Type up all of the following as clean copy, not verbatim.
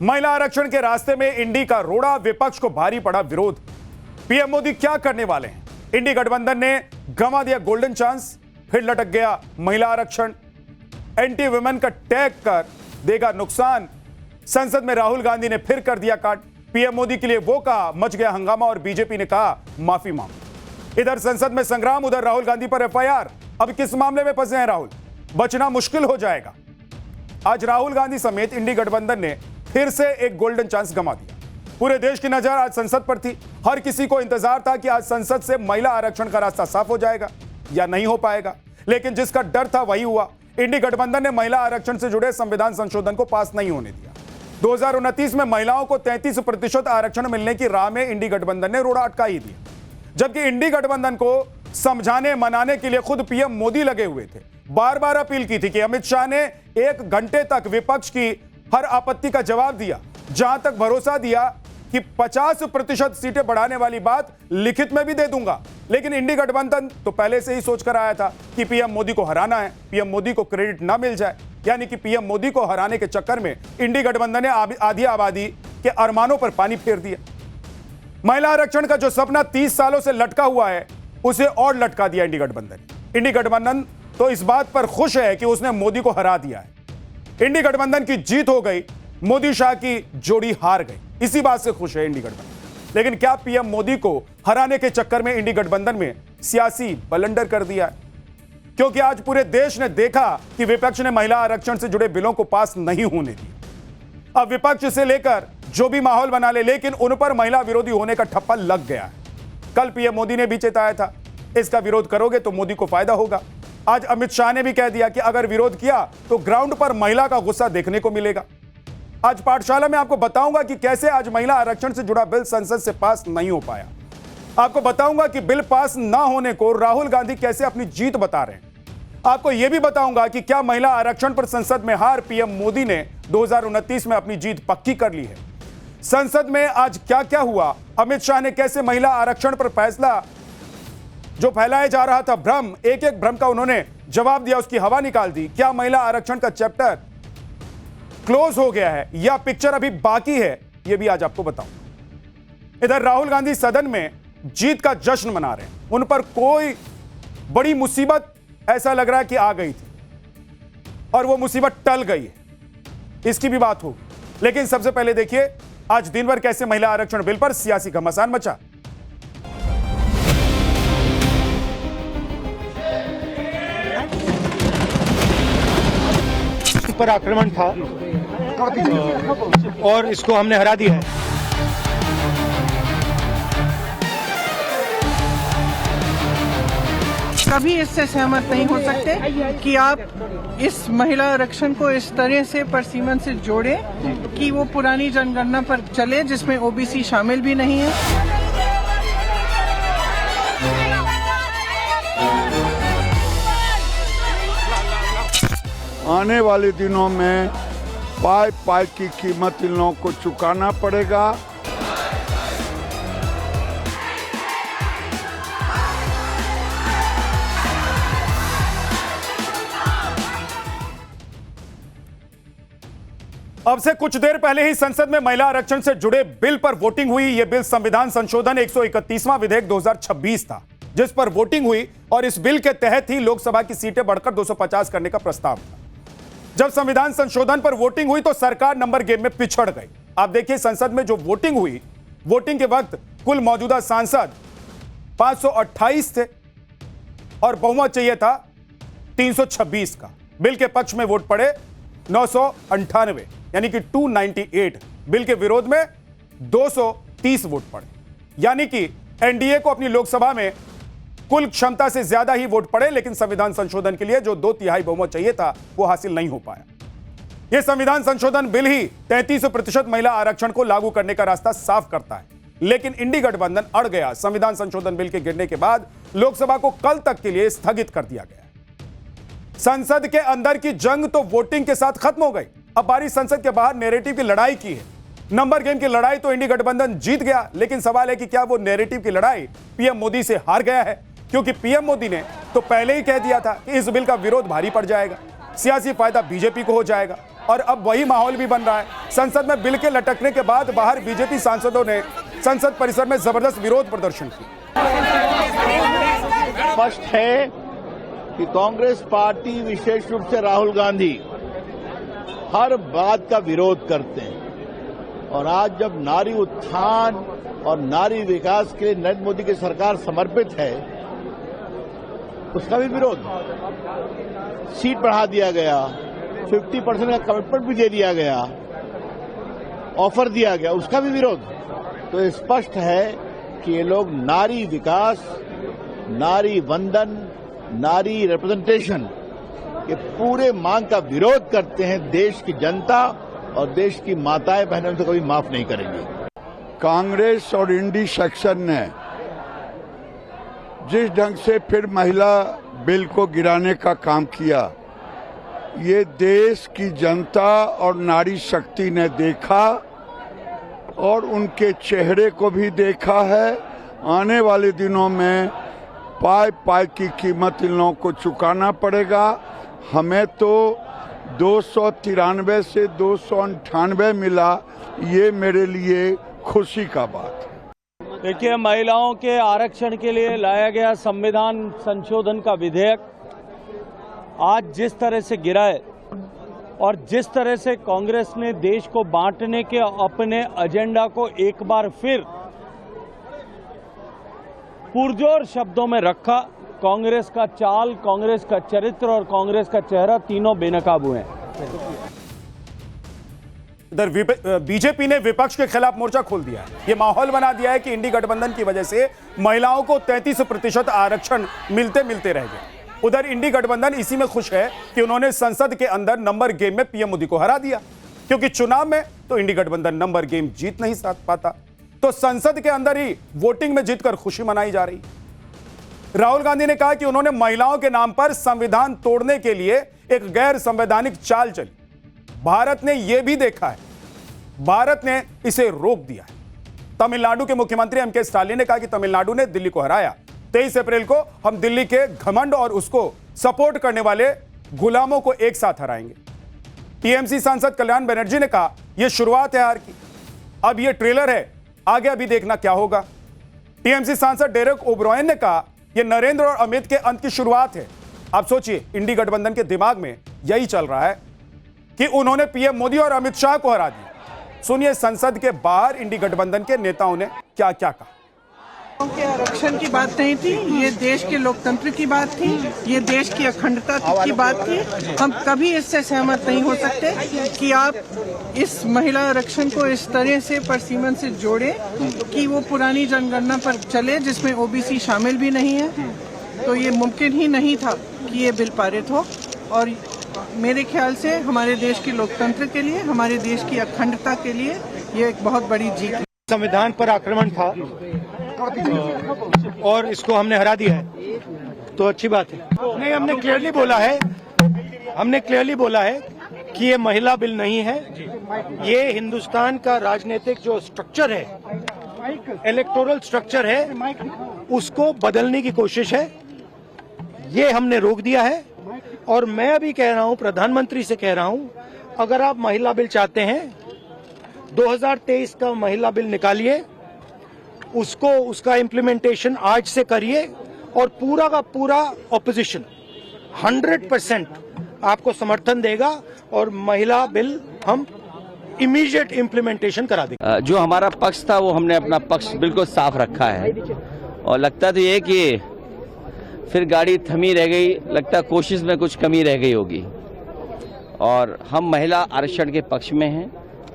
महिला आरक्षण के रास्ते में इंडी का रोड़ा, विपक्ष को भारी पड़ा विरोध। पीएम मोदी क्या करने वाले हैं? इंडी गठबंधन ने गंवा दिया गोल्डन चांस, फिर लटक गया महिला आरक्षण। एंटी वुमेन का टैग कर देगा नुकसान। संसद में राहुल गांधी ने फिर कर दिया काट। पीएम मोदी के लिए वो कहा, मच गया हंगामा और बीजेपी ने कहा माफी मांगो। इधर संसद में संग्राम, उधर राहुल गांधी पर एफआईआर। अब किस मामले में फंसे हैं राहुल? बचना मुश्किल हो जाएगा। आज राहुल गांधी समेत इंडी गठबंधन ने फिर से एक गोल्डन चांस गंवा दिया। पूरे देश की नजर आज संसद पर थी। हर किसी को इंतजार था कि आज संसद से महिला आरक्षण का रास्ता साफ हो जाएगा या नहीं हो पाएगा, लेकिन जिसका डर था वही हुआ। इंडी गठबंधन ने महिला आरक्षण से जुड़े संविधान संशोधन को पास नहीं होने दिया। 2029 में महिलाओं को 33% आरक्षण मिलने की राह में इंडी गठबंधन ने रोड़ा अटका ही दिया, जबकि इंडी गठबंधन को समझाने मनाने के लिए खुद पीएम मोदी लगे हुए थे। बार बार अपील की थी कि अमित शाह ने 1 घंटे तक विपक्ष की हर आपत्ति का जवाब दिया, जहां तक भरोसा दिया कि 50% सीटें बढ़ाने वाली बात लिखित में भी दे दूंगा। लेकिन इंडी गठबंधन तो पहले से ही सोचकर आया था कि पीएम मोदी को हराना है, पीएम मोदी को क्रेडिट ना मिल जाए। यानी कि पीएम मोदी को हराने के चक्कर में इंडी गठबंधन ने आधी आबादी के अरमानों पर पानी फेर दिया। महिला आरक्षण का जो सपना 30 सालों से लटका हुआ है, उसे और लटका दिया इंडी गठबंधन। इंडी गठबंधन तो इस बात पर खुश है कि उसने मोदी को हरा दिया है। इंडी गठबंधन की जीत हो गई, मोदी शाह की जोड़ी हार गई। इसी बात से खुश है इंडी गठबंधन। लेकिन क्या पीएम मोदी को हराने के चक्कर में इंडी गठबंधन में सियासी बलंडर कर दिया है? क्योंकि आज पूरे देश ने देखा कि विपक्ष ने महिला आरक्षण से जुड़े बिलों को पास नहीं होने दिया। अब विपक्ष से लेकर जो भी माहौल बना ले, लेकिन उन पर महिला विरोधी होने का ठप्पा लग गया है। कल पीएम मोदी ने भी चेताया था, इसका विरोध करोगे तो मोदी को फायदा होगा। आज अमित शाह ने भी कह दिया कि अगर विरोध किया तो ग्राउंड पर महिला का गुस्सा देखने को मिलेगा। आज पाठशाला में आपको बताऊंगा कि कैसे आज महिला आरक्षण से जुड़ा बिल संसद से पास नहीं हो पाया। आपको बताऊंगा कि बिल पास ना होने को राहुल गांधी कैसे अपनी जीत बता रहे हैं। आपको यह भी बताऊंगा कि क्या महिला आरक्षण पर संसद में हार पीएम मोदी ने 2029 में अपनी जीत पक्की कर ली है। संसद में आज क्या क्या हुआ, अमित शाह ने कैसे महिला आरक्षण पर फैसला जो फैलाया जा रहा था भ्रम, एक एक भ्रम का उन्होंने जवाब दिया, उसकी हवा निकाल दी। क्या महिला आरक्षण का चैप्टर क्लोज हो गया है या पिक्चर अभी बाकी है, यह भी आज आपको बताऊं। इधर राहुल गांधी सदन में जीत का जश्न मना रहे हैं। उन पर कोई बड़ी मुसीबत ऐसा लग रहा है कि आ गई थी और वो मुसीबत टल गई है, इसकी भी बात होगी। लेकिन सबसे पहले देखिए आज दिन भर कैसे महिला आरक्षण बिल पर सियासी घमासान मचा। पर आक्रमण था और इसको हमने हरा दिया है। कभी इससे सहमत नहीं हो सकते कि आप इस महिला आरक्षण को इस तरह से परसीमन से जोड़ें कि वो पुरानी जनगणना पर चले जिसमें ओबीसी शामिल भी नहीं है। आने वाले दिनों में पाई की कीमत इन लोगों को चुकाना पड़ेगा। अब से कुछ देर पहले ही संसद में महिला आरक्षण से जुड़े बिल पर वोटिंग हुई। यह बिल संविधान संशोधन 131वां विधेयक 2026 था, जिस पर वोटिंग हुई और इस बिल के तहत ही लोकसभा की सीटें बढ़कर 250 करने का प्रस्ताव था। जब संविधान संशोधन पर वोटिंग हुई तो सरकार नंबर गेम में पिछड़ गई। आप देखिए संसद में जो वोटिंग हुई, वोटिंग के वक्त कुल मौजूदा सांसद 528 थे और बहुमत चाहिए था 326 का। बिल के पक्ष में वोट पड़े 998 यानी कि 298। बिल के विरोध में 230 वोट पड़े, यानी कि एनडीए को अपनी लोकसभा में कुल क्षमता से ज्यादा ही वोट पड़े, लेकिन संविधान संशोधन के लिए जो 2/3 बहुमत चाहिए था वो हासिल नहीं हो पाया। यह संविधान संशोधन बिल ही 33% महिला आरक्षण को लागू करने का रास्ता साफ करता है, लेकिन इंडी गठबंधन अड़ गया। संविधान संशोधन बिल के गिरने के बाद लोकसभा को कल तक के लिए स्थगित कर दिया गया। संसद के अंदर की जंग तो वोटिंग के साथ खत्म हो गई। अब बारी संसद के बाहर नैरेटिव की लड़ाई की है। नंबर गेम की लड़ाई तो इंडी गठबंधन जीत गया, लेकिन सवाल है कि क्या वो नैरेटिव की लड़ाई पीएम मोदी से हार गया है? क्योंकि पीएम मोदी ने तो पहले ही कह दिया था कि इस बिल का विरोध भारी पड़ जाएगा। सियासी फायदा बीजेपी को हो जाएगा। और अब वही माहौल भी बन रहा है। संसद में बिल के लटकने के बाद बाहर बीजेपी सांसदों ने संसद परिसर में जबरदस्त विरोध प्रदर्शन किया। स्पष्ट है कि कांग्रेस पार्टी, विशेष रूप से राहुल गांधी, हर बात का विरोध करते हैं। और आज जब नारी उत्थान और नारी विकास के लिए नरेंद्र मोदी की सरकार समर्पित है, उसका भी विरोध। सीट बढ़ा दिया गया, 50% का कमिटमेंट भी दे दिया गया, ऑफर दिया गया, उसका भी विरोध। तो स्पष्ट है कि ये लोग नारी विकास, नारी वंदन, नारी रिप्रेजेंटेशन के पूरे मांग का विरोध करते हैं। देश की जनता और देश की माताएं बहनें उनको कभी माफ नहीं करेंगी। कांग्रेस और इंडी सेक्शन ने जिस ढंग से फिर महिला बिल को गिराने का काम किया, ये देश की जनता और नारी शक्ति ने देखा और उनके चेहरे को भी देखा है। आने वाले दिनों में पाई पाई की कीमत इन लोगों को चुकाना पड़ेगा। हमें तो 293 से 298 मिला, ये मेरे लिए खुशी का बात है। देखिए, महिलाओं के आरक्षण के लिए लाया गया संविधान संशोधन का विधेयक आज जिस तरह से गिरा है और जिस तरह से कांग्रेस ने देश को बांटने के अपने एजेंडा को एक बार फिर पुरजोर शब्दों में रखा, कांग्रेस का चाल, कांग्रेस का चरित्र और कांग्रेस का चेहरा तीनों बेनकाबू हैं। इधर बीजेपी ने विपक्ष के खिलाफ मोर्चा खोल दिया है। ये माहौल बना दिया है कि इंडी गठबंधन की वजह से महिलाओं को 33% आरक्षण मिलते मिलते रह गए। उधर इंडी गठबंधन इसी में खुश है कि उन्होंने संसद के अंदर नंबर गेम में पीएम मोदी को हरा दिया, क्योंकि चुनाव में तो इंडी गठबंधन नंबर गेम जीत नहीं पाता, तो संसद के अंदर ही वोटिंग में जीतकर खुशी मनाई जा रही। राहुल गांधी ने कहा कि उन्होंने महिलाओं के नाम पर संविधान तोड़ने के लिए एक गैर संवैधानिक चाल चली। भारत ने यह भी देखा है, भारत ने इसे रोक दिया है। तमिलनाडु के मुख्यमंत्री एमके स्टालिन ने कहा कि तमिलनाडु ने दिल्ली को हराया। 23 अप्रैल को हम दिल्ली के घमंड और उसको सपोर्ट करने वाले गुलामों को एक साथ हराएंगे। टीएमसी सांसद कल्याण बनर्जी ने कहा यह शुरुआत है हार की, अब यह ट्रेलर है, आगे अभी देखना क्या होगा। टीएमसी सांसद डेरेक ओब्रायन ने कहा यह नरेंद्र और अमित के अंत की शुरुआत है। आप सोचिए, इंडी गठबंधन के दिमाग में यही चल रहा है कि उन्होंने पीएम मोदी और अमित शाह को हरा दिया। सुनिए संसद के बाहर इंडी गठबंधन के नेताओं ने क्या क्या कहा। के आरक्षण की बात नहीं थी, ये देश के लोकतंत्र की बात थी, ये देश की अखंडता की बात थी। हम कभी इससे सहमत नहीं हो सकते कि आप इस महिला आरक्षण को इस तरह से परसीमन से जोड़ें कि वो पुरानी जनगणना पर चले जिसमें ओबीसी शामिल भी नहीं है। तो ये मुमकिन ही नहीं था कि ये बिल पारित हो, और मेरे ख्याल से हमारे देश के लोकतंत्र के लिए, हमारे देश की अखंडता के लिए ये एक बहुत बड़ी जीत है। संविधान पर आक्रमण था और इसको हमने हरा दिया है, तो अच्छी बात है। नहीं, हमने क्लियरली बोला है कि ये महिला बिल नहीं है। ये हिंदुस्तान का राजनीतिक जो स्ट्रक्चर है, इलेक्टोरल स्ट्रक्चर है, उसको बदलने की कोशिश है। ये हमने रोक दिया है। और मैं अभी कह रहा हूं, प्रधानमंत्री से कह रहा हूं, अगर आप महिला बिल चाहते हैं, 2023 का महिला बिल निकालिए, उसका इम्प्लीमेंटेशन आज से करिए, और पूरा का पूरा ऑपोजिशन 100% आपको समर्थन देगा और महिला बिल हम इमीडिएट इम्प्लीमेंटेशन करा देंगे। जो हमारा पक्ष था वो हमने अपना पक्ष बिल्कुल साफ रखा है, और लगता तो ये कि फिर गाड़ी थमी रह गई, लगता कोशिश में कुछ कमी रह गई होगी। और हम महिला आरक्षण के पक्ष में हैं।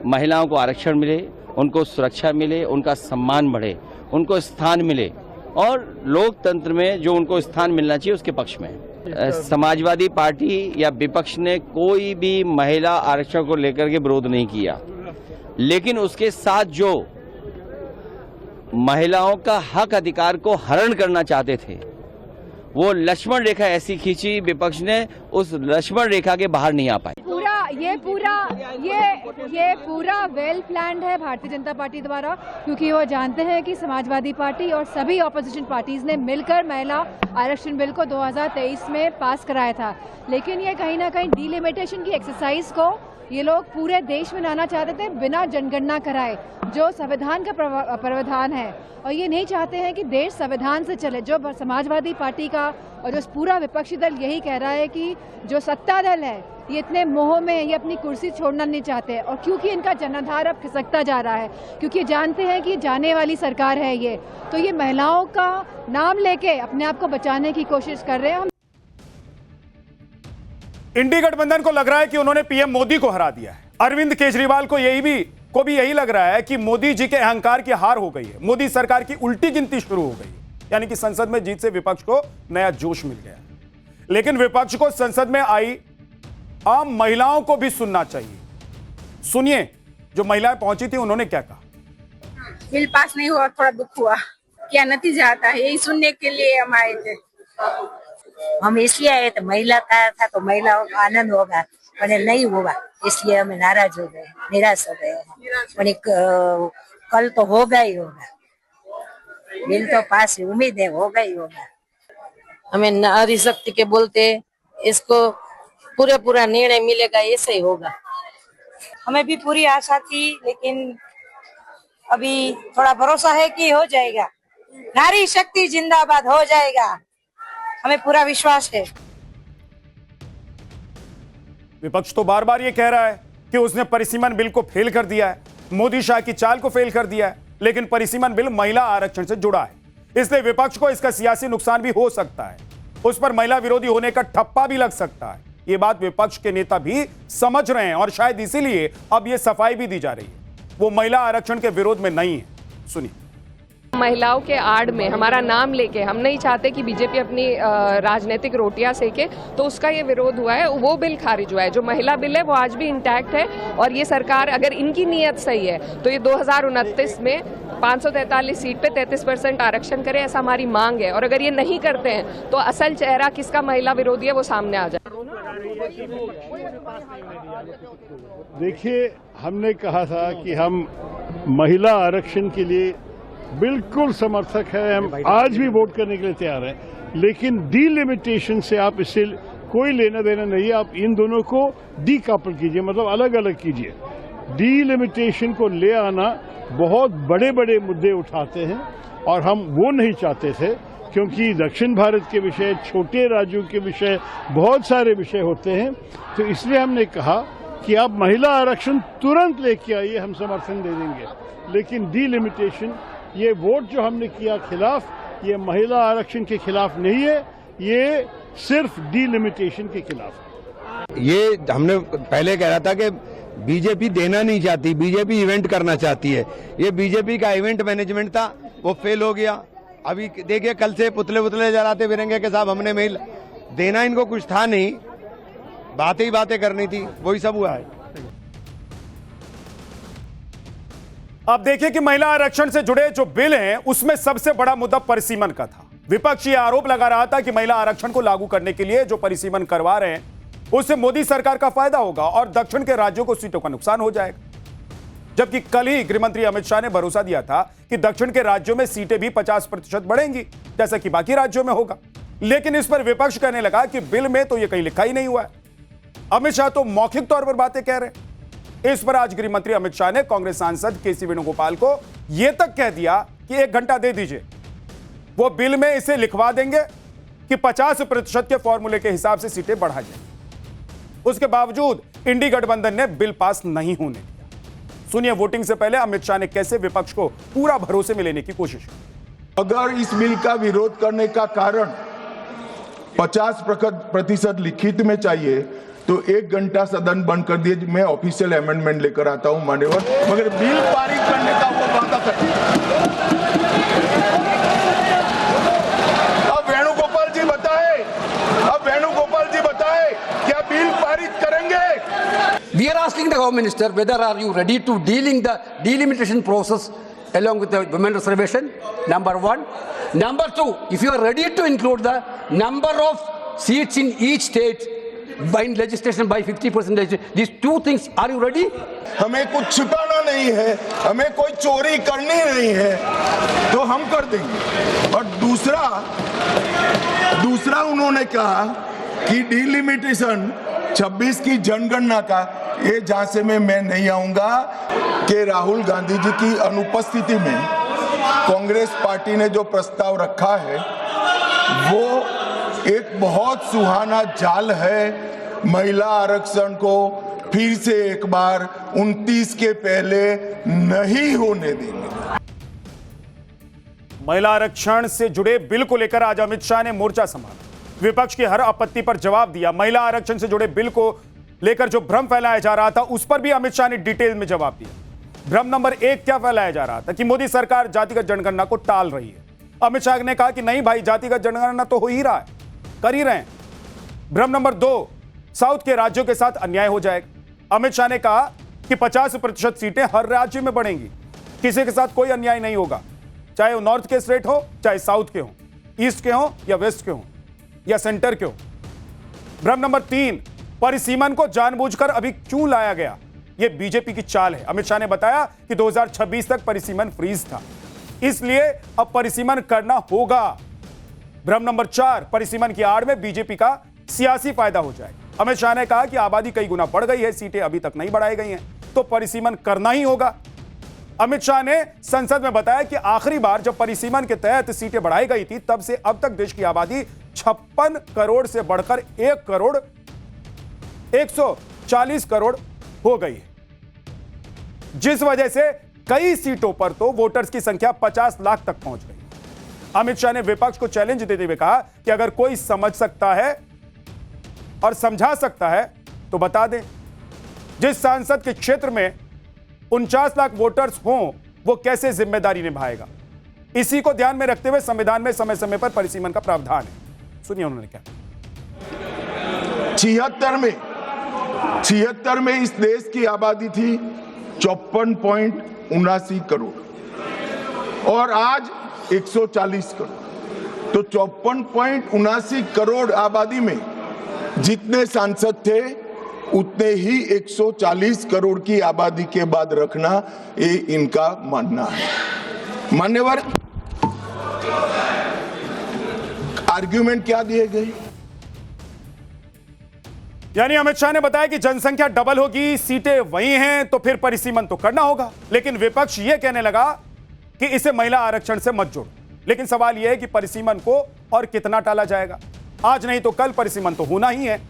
महिलाओं को आरक्षण मिले, उनको सुरक्षा मिले, उनका सम्मान बढ़े, उनको स्थान मिले, और लोकतंत्र में जो उनको स्थान मिलना चाहिए उसके पक्ष में है। समाजवादी पार्टी या विपक्ष ने कोई भी महिला आरक्षण को लेकर के विरोध नहीं किया, लेकिन उसके साथ जो महिलाओं का हक अधिकार को हरण करना चाहते थे, वो लक्ष्मण रेखा ऐसी खींची विपक्ष ने, उस लक्ष्मण रेखा के बाहर नहीं आ पाए। पूरा ये पूरा वेल प्लान्ड है भारतीय जनता पार्टी द्वारा, क्योंकि वो जानते हैं कि समाजवादी पार्टी और सभी ऑपोजिशन पार्टीज ने मिलकर महिला आरक्षण बिल को 2023 में पास कराया था। लेकिन ये कहीं ना कहीं डिलिमिटेशन की एक्सरसाइज को ये लोग पूरे देश में लाना चाहते थे बिना जनगणना कराए, जो संविधान का प्रावधान है। और ये नहीं चाहते हैं कि देश संविधान से चले। जो समाजवादी पार्टी का और जो पूरा विपक्षी दल यही कह रहा है कि जो सत्ता दल है ये इतने मोह में, ये अपनी कुर्सी छोड़ना नहीं चाहते। और क्योंकि इनका जनाधार अब खिसकता जा रहा है, क्योंकि जानते हैं कि जाने वाली सरकार है ये, तो ये महिलाओं का नाम लेके अपने आप को बचाने की कोशिश कर रहे हैं। इंडी गठबंधन को लग रहा है कि उन्होंने पीएम मोदी को हरा दिया है। अरविंद केजरीवाल को यही लग रहा है कि मोदी जी के अहंकार की हार हो गई है। मोदी सरकार की उल्टी गिनती शुरू हो गई, यानी कि संसद में जीत से विपक्ष को नया जोश मिल गया। लेकिन विपक्ष को संसद में आई आम महिलाओं को भी सुनना चाहिए। सुनिए, जो महिलाएं पहुंची थी उन्होंने क्या कहा। बिल पास नहीं हुआ, थोड़ा दुख हुआ। क्या नतीजा आता है यही सुनने के लिए हम आए थे। हम इसलिए आए थे, महिला का था तो महिलाओं का आनंद होगा, पर नहीं हुआ इसलिए हम नाराज हो गए, निराश हो गए। कल तो होगा ही होगा, बिल तो पास, उम्मीद है होगा ही होगा। हमें नारी शक्ति के बोलते इसको पूरा निर्णय मिलेगा, ऐसे ही होगा। हमें भी पूरी आशा थी, लेकिन अभी थोड़ा भरोसा है कि हो जाएगा। नारी शक्ति जिंदाबाद, हो जाएगा, हमें पूरा विश्वास है। विपक्ष तो बार बार ये कह रहा है कि उसने परिसीमन बिल को फेल कर दिया है, मोदी शाह की चाल को फेल कर दिया है, लेकिन परिसीमन बिल महिला आरक्षण से जुड़ा है, इसलिए विपक्ष को इसका सियासी नुकसान भी हो सकता है। उस पर महिला विरोधी होने का ठप्पा भी लग सकता है। ये बात विपक्ष के नेता भी समझ रहे हैं और शायद इसीलिए अब ये सफाई भी दी जा रही है। वो महिला आरक्षण के विरोध में नहीं है। सुनिए। महिलाओं के आड़ में हमारा नाम लेके हम नहीं चाहते कि बीजेपी अपनी राजनीतिक रोटियां सेके, तो उसका ये विरोध हुआ है। वो बिल खारिज हुआ है। जो महिला बिल है वो आज भी इंटैक्ट है, और ये सरकार अगर इनकी नीयत सही है तो ये 2029 में 543 सीट पे 33% आरक्षण करे, ऐसा हमारी मांग है। और अगर ये नहीं करते हैं तो असल चेहरा किसका महिला विरोधी है वो सामने आ जाए। देखिए, हमने कहा था कि हम महिला आरक्षण के लिए बिल्कुल समर्थक है, हम आज भी वोट करने के लिए तैयार हैं, लेकिन डीलिमिटेशन से आप इससे कोई लेना देना नहीं है। आप इन दोनों को डीकपल कीजिए, मतलब अलग अलग कीजिए। डीलिमिटेशन को ले आना बहुत बड़े बड़े मुद्दे उठाते हैं और हम वो नहीं चाहते थे, क्योंकि दक्षिण भारत के विषय, छोटे राज्यों के विषय, बहुत सारे विषय होते हैं। तो इसलिए हमने कहा कि आप महिला आरक्षण तुरंत लेके आइए, हम समर्थन दे देंगे, लेकिन डीलिमिटेशन, ये वोट जो हमने किया खिलाफ, ये महिला आरक्षण के खिलाफ नहीं है, ये सिर्फ डीलिमिटेशन के खिलाफ। ये हमने पहले कह रहा था कि बीजेपी देना नहीं चाहती, बीजेपी इवेंट करना चाहती है। ये बीजेपी का इवेंट मैनेजमेंट था, वो फेल हो गया। अभी देखिए, कल से पुतले जलाते फिरेंगे कि साहब हमने मेल देना, इनको कुछ था नहीं, बातें ही बातें करनी थी, वही सब हुआ है। अब देखिए कि महिला आरक्षण से जुड़े जो बिल हैं उसमें सबसे बड़ा मुद्दा परिसीमन का था। विपक्ष ये आरोप लगा रहा था कि महिला आरक्षण को लागू करने के लिए जो परिसीमन करवा रहे हैं उससे मोदी सरकार का फायदा होगा और दक्षिण के राज्यों को सीटों का नुकसान हो जाएगा। जबकि कल ही गृहमंत्री अमित शाह ने भरोसा दिया था कि दक्षिण के राज्यों में सीटें भी 50% बढ़ेंगी, जैसा कि बाकी राज्यों में होगा। लेकिन इस पर विपक्ष कहने लगा कि बिल में तो यह कहीं लिखा ही नहीं हुआ है। अमित शाह तो मौखिक तौर पर बातें कह रहे हैं। इस पर आज गृह मंत्री अमित शाह ने कांग्रेस सांसद केसी वेणुगोपाल को यह तक कह दिया कि 1 घंटा दे दीजिए, वो बिल में इसे लिखवा देंगे कि 50% के फॉर्मूले के हिसाब से सीटें बढ़ा जाएंगी। उसके बावजूद इंडी गठबंधन ने बिल पास नहीं होने दिया। सुनिए वोटिंग से पहले अमित शाह ने कैसे विपक्ष को पूरा भरोसे में लेने की कोशिश की। अगर इस बिल का विरोध करने का कारण 50% लिखित में चाहिए तो 1 घंटा सदन बंद कर दिए, मैं ऑफिशियल अमेंडमेंट लेकर आता हूं मान्यवर, मगर बिल पारित करने का वो वादा करते। अब वेणुगोपाल जी बताए, क्या बिल पारित करेंगे? We are asking the Home Minister whether are you ready to dealing the delimitation process along with the women reservation, number 1. Number 2, if you are ready to include the number of seats in each state by legislation by 50%. These two things, are you ready? हमें कुछ छिपाना नहीं है, हमें कोई चोरी करनी नहीं है, तो हम कर देंगे। और दूसरा उन्होंने कहा कि डिलिमिटेशन 26 की जनगणना का, ये झांसे में मैं नहीं आऊंगा कि राहुल गांधी जी की अनुपस्थिति में कांग्रेस पार्टी ने जो प्रस्ताव रखा है वो एक बहुत सुहाना जाल है। महिला आरक्षण को फिर से एक बार 29 के पहले नहीं होने देंगे। महिला आरक्षण से जुड़े बिल को लेकर आज अमित शाह ने मोर्चा संभाला, विपक्ष की हर आपत्ति पर जवाब दिया। महिला आरक्षण से जुड़े बिल को लेकर जो भ्रम फैलाया जा रहा था उस पर भी अमित शाह ने डिटेल में जवाब दिया। भ्रम नंबर 1 क्या फैलाया जा रहा था कि मोदी सरकार जातिगत जनगणना को टाल रही है। अमित शाह ने कहा कि नहीं भाई, जातिगत जनगणना तो हो ही रहा है, कर ही रहे हैं। भ्रम नंबर 2, साउथ के राज्यों के साथ अन्याय हो जाएगा। अमित शाह ने कहा कि 50% सीटें हर राज्य में बढ़ेंगी, किसी के साथ कोई अन्याय नहीं होगा, चाहे वो नॉर्थ के स्टेट हो, चाहे साउथ के हो, ईस्ट के हो या वेस्ट के हो या सेंटर के हो। भ्रम नंबर 3, परिसीमन को जानबूझकर अभी क्यों लाया गया, यह बीजेपी की चाल है। अमित शाह ने बताया कि 2026 तक परिसीमन फ्रीज था, इसलिए अब परिसीमन करना होगा। भ्रम नंबर 4, परिसीमन की आड़ में बीजेपी का सियासी फायदा हो जाए। अमित शाह ने कहा कि आबादी कई गुना बढ़ गई है, सीटें अभी तक नहीं बढ़ाई गई हैं, तो परिसीमन करना ही होगा। अमित शाह ने संसद में बताया कि आखिरी बार जब परिसीमन के तहत सीटें बढ़ाई गई थी तब से अब तक देश की आबादी 56 करोड़ से बढ़कर 140 करोड़ हो गई है, जिस वजह से कई सीटों पर तो वोटर्स की संख्या 50 लाख तक पहुंच गई। अमित शाह ने विपक्ष को चैलेंज देते हुए कहा कि अगर कोई समझ सकता है और समझा सकता है तो बता दें। जिस सांसद के क्षेत्र में 49 लाख वोटर्स हों वो कैसे जिम्मेदारी निभाएगा। इसी को ध्यान में रखते हुए संविधान में समय समय पर परिसीमन का प्रावधान है। सुनिए उन्होंने क्या। 76 में इस देश की आबादी थी 54.79 करोड़ और आज 140 करोड़। तो 54.79 करोड़ आबादी में जितने सांसद थे उतने ही 140 करोड़ की आबादी के बाद रखना, ये इनका मानना है। मान्यवर, आर्ग्यूमेंट क्या दिए गए? यानी अमित शाह ने बताया कि जनसंख्या डबल होगी, सीटें वही हैं, तो फिर परिसीमन तो करना होगा। लेकिन विपक्ष यह कहने लगा कि इसे महिला आरक्षण से मत जोड़ो। लेकिन सवाल यह है कि परिसीमन को और कितना टाला जाएगा। आज नहीं तो कल परिसीमन तो होना ही है।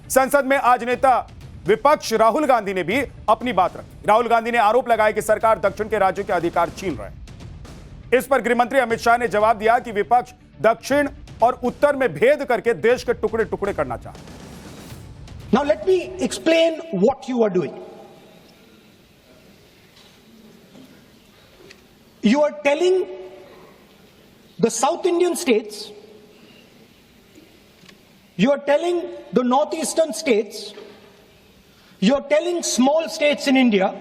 संसद में आज नेता विपक्ष राहुल गांधी ने भी अपनी बात रखी। राहुल गांधी ने आरोप लगाया कि सरकार दक्षिण के राज्यों के अधिकार छीन रहे हैं। इस पर गृहमंत्री अमित शाह ने जवाब दिया कि विपक्ष दक्षिण और उत्तर में भेद करके देश के टुकड़े टुकड़े करना चाहता है। Now let me explain what you are doing. You are telling the South Indian states, you are telling the northeastern states, you are telling small states in India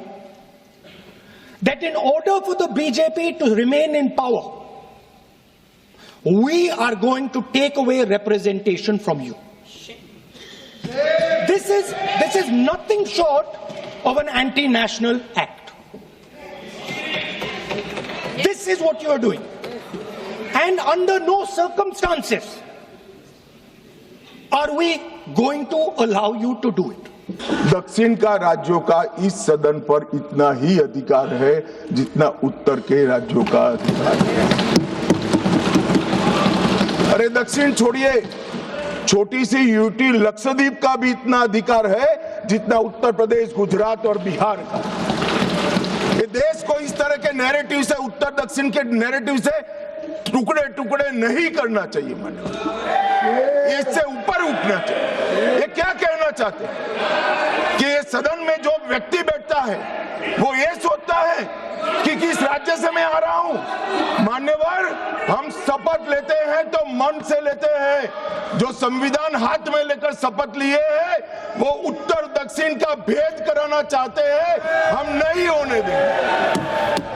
that in order for the BJP to remain in power, we are going to take away representation from you. This is nothing short of an anti-national act. This is what you are doing. And under no circumstances are we going to allow you to do it. दक्षिण का राज्यों का इस सदन पर इतना ही अधिकार है जितना उत्तर के राज्यों का अधिकार है। अरे दक्षिण छोड़िए, छोटी सी यूटी लक्षद्वीप का भी इतना अधिकार है जितना उत्तर प्रदेश, गुजरात और बिहार का। ये देश को इस तरह के नैरेटिव से, उत्तर दक्षिण के नैरेटिव से टुकड़े टुकड़े नहीं करना चाहिए। ये इससे ऊपर उठना चाहिए। ये क्या कहना चाहते हैं कि ये सदन में जो व्यक्ति बैठता है वो ये सोचता है कि किस राज्य से मैं आ रहा हूं। मान्यवर, हम शपथ लेते हैं तो मन से लेते हैं। जो संविधान हाथ में लेकर शपथ लिए हैं वो उत्तर दक्षिण का भेद कराना चाहते हैं, हम नहीं होने देंगे।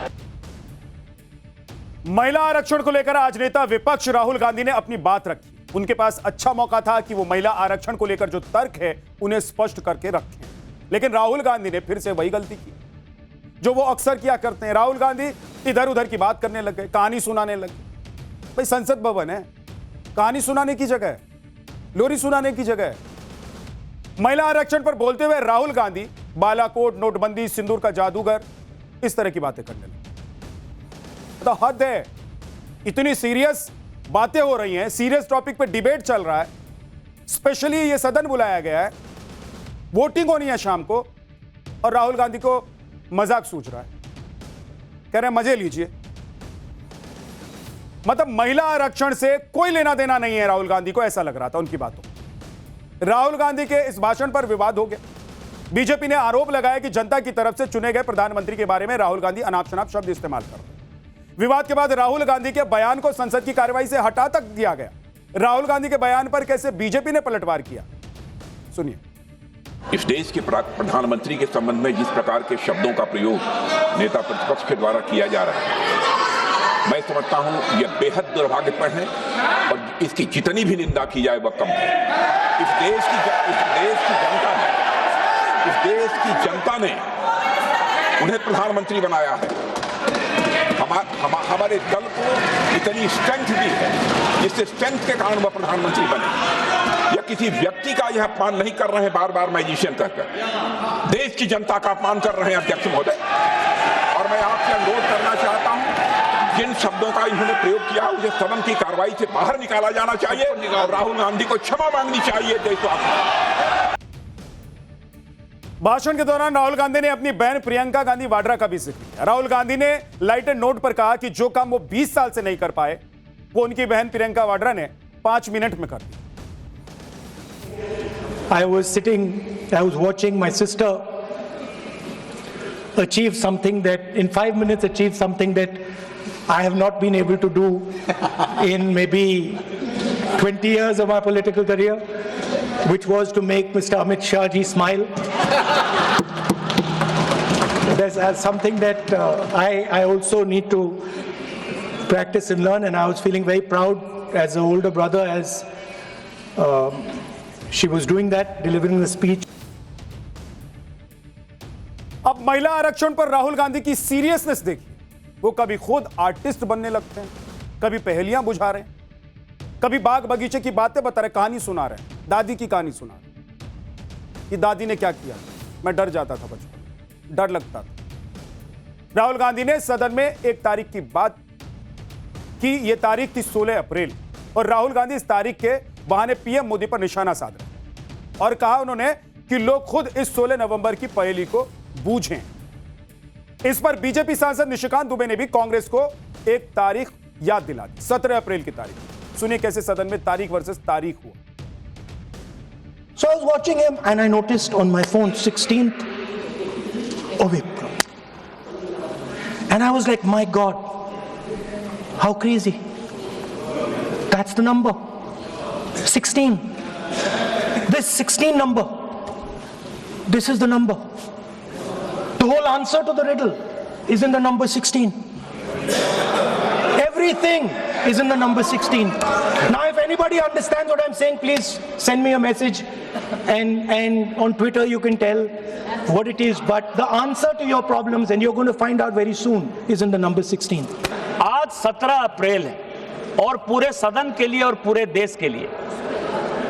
महिला आरक्षण को लेकर आज नेता विपक्ष राहुल गांधी ने अपनी बात रखी। उनके पास अच्छा मौका था कि वो महिला आरक्षण को लेकर जो तर्क है उन्हें स्पष्ट करके रखें, लेकिन राहुल गांधी ने फिर से वही गलती की जो वो अक्सर किया करते हैं। राहुल गांधी इधर उधर की बात करने लग गए, कहानी सुनाने लगे। भाई संसद भवन है, कहानी सुनाने की जगह है, लोरी सुनाने की जगह है। महिला आरक्षण पर बोलते हुए राहुल गांधी बालाकोट, नोटबंदी, सिंदूर का जादूगर, इस तरह की बातें करने लगे। तो हद है, इतनी सीरियस बातें हो रही हैं, सीरियस टॉपिक पे डिबेट चल रहा है, स्पेशली ये सदन बुलाया गया है, वोटिंग होनी है शाम को, और राहुल गांधी को मजाक सूझ रहा है, कह रहे हैं मजे लीजिए। मतलब महिला आरक्षण से कोई लेना देना नहीं है राहुल गांधी को, ऐसा लग रहा था उनकी बातों। राहुल गांधी के इस भाषण पर विवाद हो गया। बीजेपी ने आरोप लगाया कि जनता की तरफ से चुने गए प्रधानमंत्री के बारे में राहुल गांधी अनाप शनाप शब्द इस्तेमाल कर रहे हैं। विवाद के बाद राहुल गांधी के बयान को संसद की कार्रवाई से हटा तक दिया गया। राहुल गांधी के बयान पर कैसे बीजेपी ने पलटवार किया, सुनिए। इस देश के प्रधानमंत्री के संबंध में जिस प्रकार के शब्दों का प्रयोग नेता प्रतिपक्ष के द्वारा किया जा रहा है, मैं समझता हूं यह बेहद दुर्भाग्यपूर्ण है और इसकी जितनी भी निंदा की जाए वह कम है। इस देश की जनता ने उन्हें प्रधानमंत्री बनाया है। हमारे दल को इतनी स्ट्रेंथ दी है जिससे स्ट्रेंथ के कारण वह प्रधानमंत्री बने। या किसी व्यक्ति का यह अपमान नहीं कर रहे हैं बार बार मैजिशियन कहकर, देश की जनता का अपमान कर रहे हैं अध्यक्ष महोदय। और मैं आपसे अनुरोध करना चाहता हूं, जिन शब्दों का इन्होंने प्रयोग किया उसे सदन की कार्रवाई से बाहर निकाला जाना चाहिए और राहुल गांधी को क्षमा मांगनी चाहिए देशवासियों। भाषण के दौरान राहुल गांधी ने अपनी बहन प्रियंका गांधी वाड्रा का भी जिक्र किया। राहुल गांधी ने लाइट एंड नोट पर कहा कि जो काम वो 20 साल से नहीं कर पाए वो उनकी बहन प्रियंका वाड्रा ने 5 मिनट में कर दिया। I was watching my sister achieve something that in 5 minutes achieve something that I have not been able to do in maybe 20 years of my political career, which was to make Mr. Amit Shah ji smile. That's something that I also need to practice and learn, and I was feeling very proud as an older brother as she was doing that, delivering the speech. अब महिला आरक्षण पर राहुल गांधी की seriousness देखिए। वो कभी खुद artist बनने लगते हैं, कभी पहेलियां बुझा रहे हैं, कभी बाग बगीचे की बातें बता रहे, कहानी सुना रहे हैं, दादी की कहानी सुना रहे हैं कि दादी ने क्या किया, मैं डर जाता था बचपन में, डर लगता था। राहुल गांधी ने सदन में एक तारीख की बात की, यह तारीख थी 16 अप्रैल, और राहुल गांधी इस तारीख के बहाने पीएम मोदी पर निशाना साध रहे और कहा उन्होंने कि लोग खुद इस 16 नवंबर की पहेली को बूझें। इस पर बीजेपी सांसद निशिकांत दुबे ने भी कांग्रेस को एक तारीख याद दिला दी, 17 अप्रैल की तारीख। सुनिए कैसे सदन में तारीख वर्सेस तारीख हुआ। So I was watching him and I noticed on my phone 16th of April. And I was like, my God, how crazy. That's the number. 16. This 16 number. This is the number. The whole answer to the riddle is in the number 16. Everything is in the number 16. Now, if anybody understands what I'm saying, please send me a message, and on Twitter you can tell what it is. But the answer to your problems, and you're going to find out very soon, is in the number 16. आज 17 अप्रैल है और पूरे सदन के लिए और पूरे देश के लिए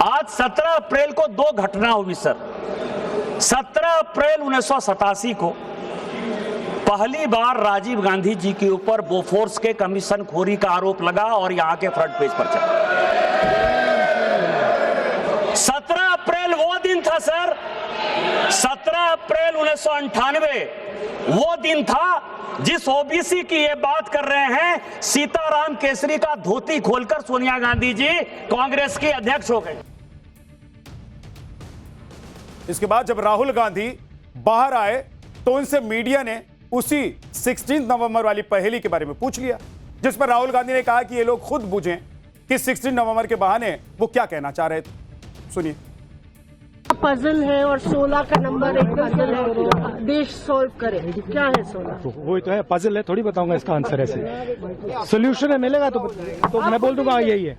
आज 17 अप्रैल को 2 घटना हुई सर। 17 अप्रैल 1987 को पहली बार राजीव गांधी जी के ऊपर बोफोर्स के कमीशन खोरी का आरोप लगा और यहां के फ्रंट पेज पर चला। 17 अप्रैल वो दिन था सर, 17 अप्रैल 1998 वो दिन था जिस ओबीसी की ये बात कर रहे हैं, सीताराम केसरी का धोती खोलकर सोनिया गांधी जी कांग्रेस की अध्यक्ष हो गए। इसके बाद जब राहुल गांधी बाहर आए तो उनसे मीडिया ने उसी 16 नवंबर वाली पहेली के बारे में पूछ लिया, जिस पर राहुल गांधी ने कहा कि ये लोग खुद बूझें कि 16 नवंबर के बहाने वो क्या कहना चाह रहे थे। सुनिए। पजल है और 16 का नंबर एक पजल है, देश सॉल्व करे, क्या है 16? तो वही तो है, पजल है, थोड़ी बताऊंगा इसका आंसर ऐसे। सोल्यूशन है, मिलेगा तो मैं बोल दूंगा यही है।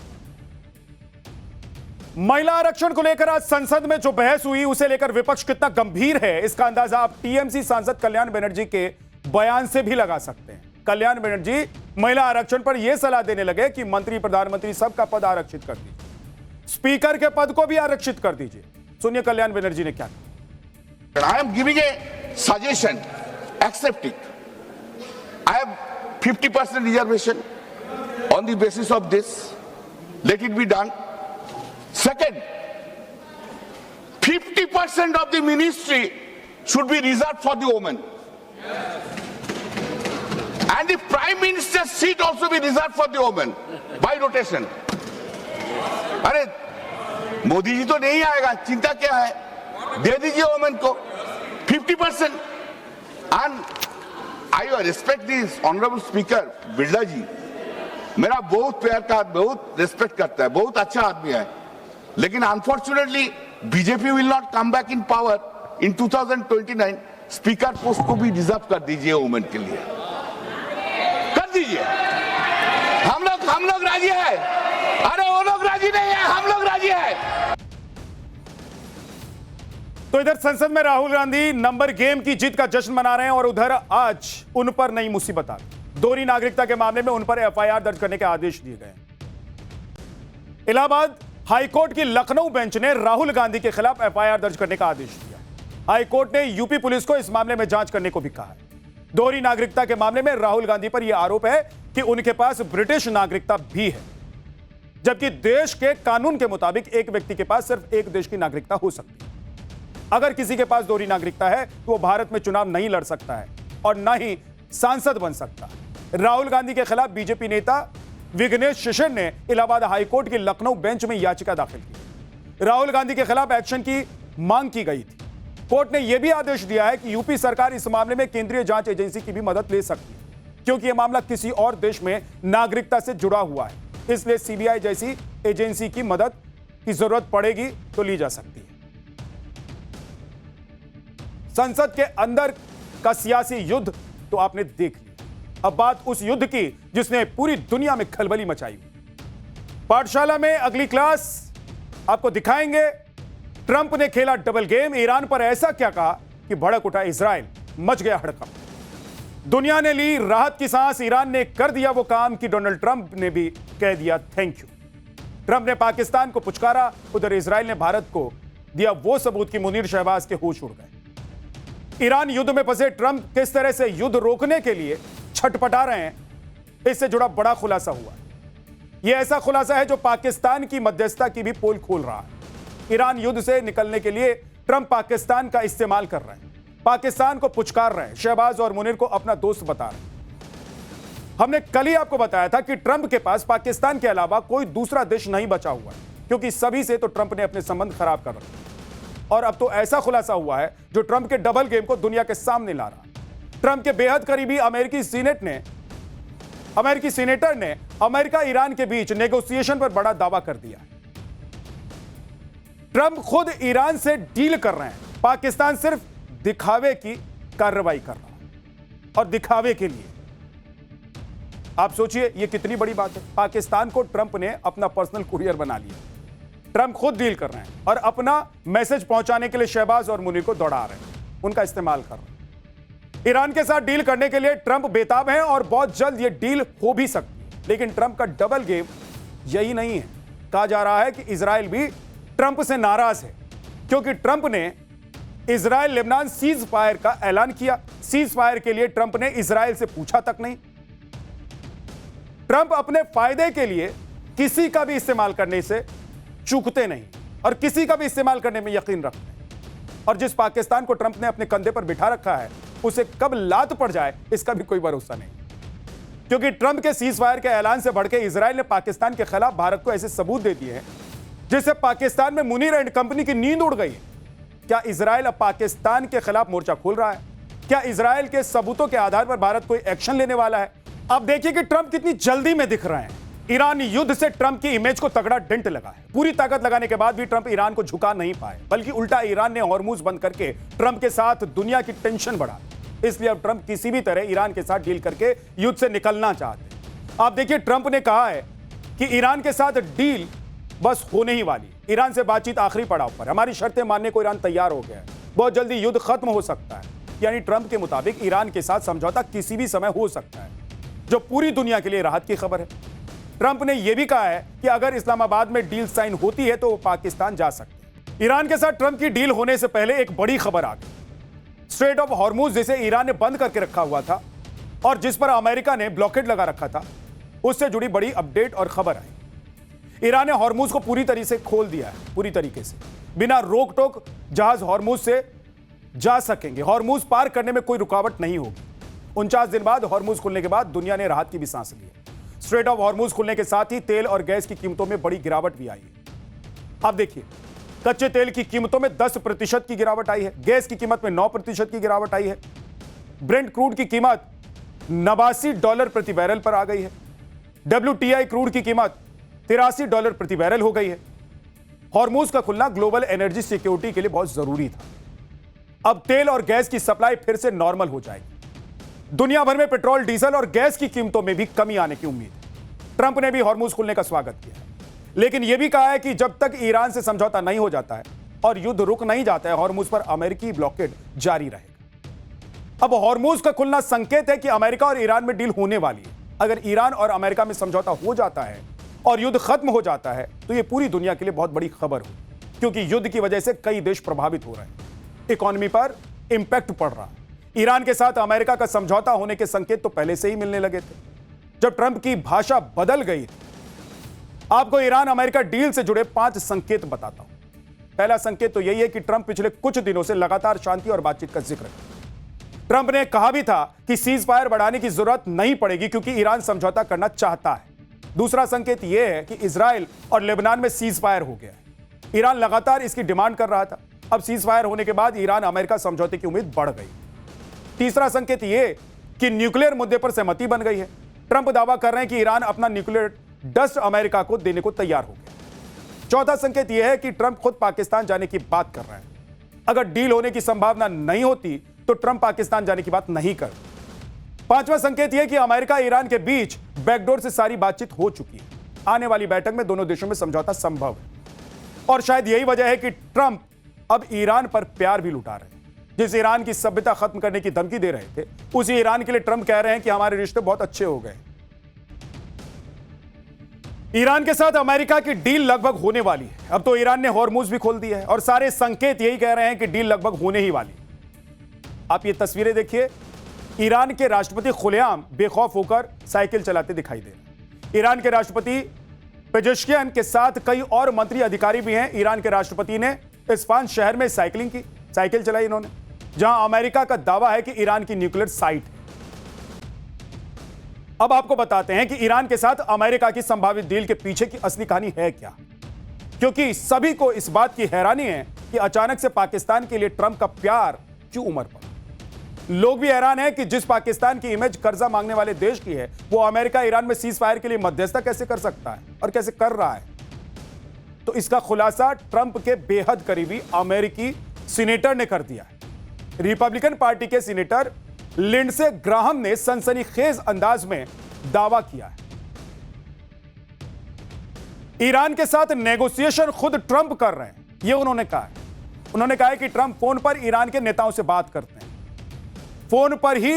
महिला आरक्षण को लेकर आज संसद में जो बहस हुई उसे लेकर विपक्ष कितना गंभीर है, इसका अंदाजा आप टीएमसी सांसद कल्याण बनर्जी के बयान से भी लगा सकते हैं। कल्याण बनर्जी महिला आरक्षण पर यह सलाह देने लगे कि मंत्री प्रधानमंत्री सबका पद आरक्षित कर दीजिए, स्पीकर के पद को भी आरक्षित कर दीजिए। सुनिए कल्याण बनर्जी ने क्या कहा। I am giving a suggestion, accept it. I have 50% reservation on the basis of this, let it be done. Second, 50% of the ministry should be reserved for the women. And the Prime Minister's seat also be reserved for the women by rotation. अरे मोदी जी तो नहीं आएगा, चिंता क्या है, दे दीजिए women को 50%. And I respect this honorable speaker Birla जी, मेरा बहुत प्यार का, बहुत रिस्पेक्ट करता है, बहुत अच्छा आदमी है, लेकिन unfortunately BJP will not come back in power in 2029. Speaker post को भी रिजर्व कर दीजिए वुमेन के लिए, कर दीजिए। हम लोग राजी है। अरे वो लोग राजी नहीं है, हम लोग राजी है। तो इधर संसद में राहुल गांधी नंबर गेम की जीत का जश्न मना रहे हैं और उधर आज उन पर नई मुसीबत आ गई। दोहरी नागरिकता के मामले में उन पर एफआईआर दर्ज करने के आदेश दिए गए। इलाहाबाद हाईकोर्ट की लखनऊ बेंच ने राहुल गांधी के खिलाफ एफआईआर दर्ज करने का आदेश दिया। हाईकोर्ट ने यूपी पुलिस को इस मामले में जांच करने को भी कहा है। दोहरी नागरिकता के मामले में राहुल गांधी पर यह आरोप है कि उनके पास ब्रिटिश नागरिकता भी है, जबकि देश के कानून के मुताबिक एक व्यक्ति के पास सिर्फ एक देश की नागरिकता हो सकती है। अगर किसी के पास दोहरी नागरिकता है तो वो भारत में चुनाव नहीं लड़ सकता है और न ही सांसद बन सकता। राहुल गांधी के खिलाफ बीजेपी नेता विघ्नेश शिशिर ने इलाहाबाद हाईकोर्ट की लखनऊ बेंच में याचिका दाखिल की। राहुल गांधी के खिलाफ एक्शन की मांग की गई थी। कोर्ट ने यह भी आदेश दिया है कि यूपी सरकार इस मामले में केंद्रीय जांच एजेंसी की भी मदद ले सकती है, क्योंकि यह मामला किसी और देश में नागरिकता से जुड़ा हुआ है, इसलिए सीबीआई जैसी एजेंसी की मदद की जरूरत पड़ेगी तो ली जा सकती है। संसद के अंदर का सियासी युद्ध तो आपने देख लिया, अब बात उस युद्ध की जिसने पूरी दुनिया में खलबली मचाई। पाठशाला में अगली क्लास आपको दिखाएंगे। ट्रंप ने खेला डबल गेम, ईरान पर ऐसा क्या कहा कि भड़क उठा इजराइल, मच गया हड़कंप। दुनिया ने ली राहत की सांस, ईरान ने कर दिया वो काम कि डोनाल्ड ट्रंप ने भी कह दिया थैंक यू। ट्रंप ने पाकिस्तान को पुचकारा, उधर इजराइल ने भारत को दिया वो सबूत कि मुनीर शहबाज के होश उड़ गए। ईरान युद्ध में फंसे ट्रंप किस तरह से युद्ध रोकने के लिए छटपटा रहे हैं, इससे जुड़ा बड़ा खुलासा हुआ है। यह ऐसा खुलासा है जो पाकिस्तान की मध्यस्थता की भी पोल खोल रहा है। ईरान युद्ध से निकलने के लिए ट्रंप पाकिस्तान का इस्तेमाल कर रहे हैं, पाकिस्तान को पुचकार रहे हैं, शहबाज और मुनीर को अपना दोस्त बता रहे हैं। हमने कल ही आपको बताया था कि ट्रंप के पास पाकिस्तान के अलावा कोई दूसरा देश नहीं बचा हुआ है, क्योंकि सभी से तो ट्रंप ने अपने संबंध खराब कर रखे। और अब तो ऐसा खुलासा हुआ है जो ट्रंप के डबल गेम को दुनिया के सामने ला रहा है। ट्रंप के बेहद करीबी अमेरिकी सीनेटर ने अमेरिका ईरान के बीच नेगोशिएशन पर बड़ा दावा कर दिया। ट्रंप खुद ईरान से डील कर रहे हैं, पाकिस्तान सिर्फ दिखावे की कार्रवाई कर रहा है। और दिखावे के लिए आप सोचिए यह कितनी बड़ी बात है। पाकिस्तान को ट्रंप ने अपना पर्सनल कुरियर बना लिया। ट्रंप खुद डील कर रहे हैं और अपना मैसेज पहुंचाने के लिए शहबाज और मुनीर को दौड़ा रहे हैं, उनका इस्तेमाल कर रहे हैं। ईरान के साथ डील करने के लिए ट्रंप बेताब हैं और बहुत जल्द यह डील हो भी सकती है। लेकिन ट्रंप का डबल गेम यही नहीं है। कहा जा रहा है कि इजराइल भी ट्रंप से नाराज है, क्योंकि ट्रंप ने इजराइल लेबनान सीज फायर का ऐलान किया। सीज फायर के लिए ट्रंप ने इजराइल से पूछा तक नहीं। ट्रंप अपने फायदे के लिए किसी का भी इस्तेमाल करने से चूकते नहीं और किसी का भी इस्तेमाल करने में यकीन रखते हैं। और जिस पाकिस्तान को ट्रंप ने अपने कंधे पर बिठा रखा है, उसे कब लात पड़ जाए इसका भी कोई भरोसा नहीं, क्योंकि ट्रंप के सीज फायर के ऐलान से बढ़के इजराइल ने पाकिस्तान के खिलाफ भारत को ऐसे सबूत दे दिए हैं जिससे पाकिस्तान में मुनीर एंड कंपनी की नींद उड़ गई है। क्या इजराइल अब पाकिस्तान के खिलाफ मोर्चा खोल रहा है? क्या इजराइल के सबूतों के आधार पर भारत कोई एक्शन लेने वाला है? अब देखिए कि ट्रंप कितनी जल्दी में दिख रहे हैं। ईरान युद्ध से ट्रंप की इमेज को तगड़ा डेंट लगा है। पूरी ताकत लगाने के बाद भी ट्रंप ईरान को झुका नहीं पाए, बल्कि उल्टा ईरान ने हॉर्मुज बंद करके ट्रंप के साथ दुनिया की टेंशन बढ़ा। इसलिए अब ट्रंप किसी भी तरह ईरान के साथ डील करके युद्ध से निकलना चाहते हैं। आप देखिए ट्रंप ने कहा है कि ईरान के साथ डील बस होने ही वाली। ईरान से बातचीत आखिरी पड़ाव पर, हमारी शर्तें मानने को ईरान तैयार हो गया है, बहुत जल्दी युद्ध खत्म हो सकता है। यानी ट्रंप के मुताबिक ईरान के साथ समझौता किसी भी समय हो सकता है, जो पूरी दुनिया के लिए राहत की खबर है। ट्रंप ने यह भी कहा है कि अगर इस्लामाबाद में डील साइन होती है तो वो पाकिस्तान जा सकते हैं। ईरान के साथ ट्रंप की डील होने से पहले एक बड़ी खबर आ गई। स्ट्रेट ऑफ हॉर्मुज जिसे ईरान ने बंद करके रखा हुआ था और जिस पर अमेरिका ने ब्लॉकेड लगा रखा था, उससे जुड़ी बड़ी अपडेट और खबर आई। ईरान ने हॉर्मुज को पूरी तरीके से खोल दिया है, पूरी तरीके से बिना रोक टोक जहाज हॉर्मुज से जा सकेंगे। हॉर्मुज पार करने में कोई रुकावट नहीं होगी। 49 दिन बाद हॉर्मुज खुलने के बाद दुनिया ने राहत की भी सांस ली है। स्ट्रेट ऑफ हॉर्मुज खुलने के साथ ही तेल और गैस की कीमतों में बड़ी गिरावट भी आई है। अब देखिए, कच्चे तेल की कीमतों में 10% की गिरावट आई है, गैस की कीमत में 9% की गिरावट आई है, ब्रेंट क्रूड की कीमत $89 प्रति बैरल पर आ गई है, WTI क्रूड की कीमत $83 प्रति बैरल हो गई है। हॉर्मुज का खुलना ग्लोबल एनर्जी सिक्योरिटी के लिए बहुत जरूरी था। अब तेल और गैस की सप्लाई फिर से नॉर्मल हो जाएगी। दुनिया भर में पेट्रोल, डीजल और गैस की कीमतों में भी कमी आने की उम्मीद है। ट्रंप ने भी हॉर्मुज खुलने का स्वागत किया है, लेकिन यह भी कहा है कि जब तक ईरान से समझौता नहीं हो जाता है और युद्ध रुक नहीं जाता है, हॉर्मुज पर अमेरिकी ब्लॉकेड जारी रहेगा। अब हॉर्मुज का खुलना संकेत है कि अमेरिका और ईरान में डील होने वाली है। अगर ईरान और अमेरिका में समझौता हो जाता है और युद्ध खत्म हो जाता है तो यह पूरी दुनिया के लिए बहुत बड़ी खबर हो, क्योंकि युद्ध की वजह से कई देश प्रभावित हो रहे हैं, इकोनॉमी पर इंपैक्ट पड़ रहा है। ईरान के साथ अमेरिका का समझौता होने के संकेत तो पहले से ही मिलने लगे थे, जब ट्रंप की भाषा बदल गई थी। आपको ईरान अमेरिका डील से जुड़े 5 संकेत बताता हूं। पहला संकेत तो यही है कि ट्रंप पिछले कुछ दिनों से लगातार शांति और बातचीत का जिक्र कर। ट्रंप ने कहा भी था कि सीज फायर बढ़ाने की जरूरत नहीं पड़ेगी क्योंकि ईरान समझौता करना चाहता है। दूसरा संकेत यह है कि इजराइल और लेबनान में सीज फायर हो गया है। ईरान लगातार इसकी डिमांड कर रहा था। अब सीज फायर होने के बाद ईरान अमेरिका समझौते की उम्मीद बढ़ गई। तीसरा संकेत यह कि न्यूक्लियर मुद्दे पर सहमति बन गई है। ट्रंप दावा कर रहे हैं कि ईरान अपना न्यूक्लियर डस्ट अमेरिका को देने को तैयार हो गया। चौथा संकेत यह है कि ट्रंप खुद पाकिस्तान जाने की बात कर रहे हैं। अगर डील होने की संभावना नहीं होती तो ट्रंप पाकिस्तान जाने की बात नहीं कर। पांचवा संकेत यह कि अमेरिका ईरान के बीच बैकडोर से सारी बातचीत हो चुकी है। आने वाली बैठक में दोनों देशों में समझौता संभव है। और शायद यही वजह है कि ट्रंप अब ईरान पर प्यार भी लुटा रहे हैं। जिस ईरान की सभ्यता खत्म करने की धमकी दे रहे थे, उसी ईरान के लिए ट्रंप कह रहे हैं कि हमारे रिश्ते बहुत अच्छे हो गए। ईरान के साथ अमेरिका की डील लगभग होने वाली है। अब तो ईरान ने हॉर्मुज भी खोल दिया है और सारे संकेत यही कह रहे हैं कि डील लगभग होने ही वाली। आप ये तस्वीरें देखिए, ईरान के राष्ट्रपति खुलेआम बेखौफ होकर साइकिल चलाते दिखाई दे रहे हैं। ईरान के राष्ट्रपति पेजेश्कियान के साथ कई और मंत्री अधिकारी भी हैं। ईरान के राष्ट्रपति ने इस्फान शहर में साइकिलिंग की, साइकिल चलाई इन्होंने, जहां अमेरिका का दावा है कि ईरान की न्यूक्लियर साइट है। अब आपको बताते हैं कि ईरान के साथ अमेरिका की संभावित डील के पीछे की असली कहानी है क्या, क्योंकि सभी को इस बात की हैरानी है कि अचानक से पाकिस्तान के लिए ट्रंप का प्यार क्यों उमड़ पड़ा। लोग भी हैरान हैं कि जिस पाकिस्तान की इमेज कर्जा मांगने वाले देश की है, वो अमेरिका ईरान में सीज फायर के लिए मध्यस्थता कैसे कर सकता है और कैसे कर रहा है। तो इसका खुलासा ट्रंप के बेहद करीबी अमेरिकी सीनेटर ने कर दिया है। रिपब्लिकन पार्टी के सीनेटर लिंडसे ग्राहम ने सनसनीखेज अंदाज में दावा किया है। ईरान के साथ नेगोशिएशन खुद ट्रंप कर रहे हैं, यह उन्होंने कहा है। उन्होंने कहा है कि ट्रंप फोन पर ईरान के नेताओं से बात करते हैं, फोन पर ही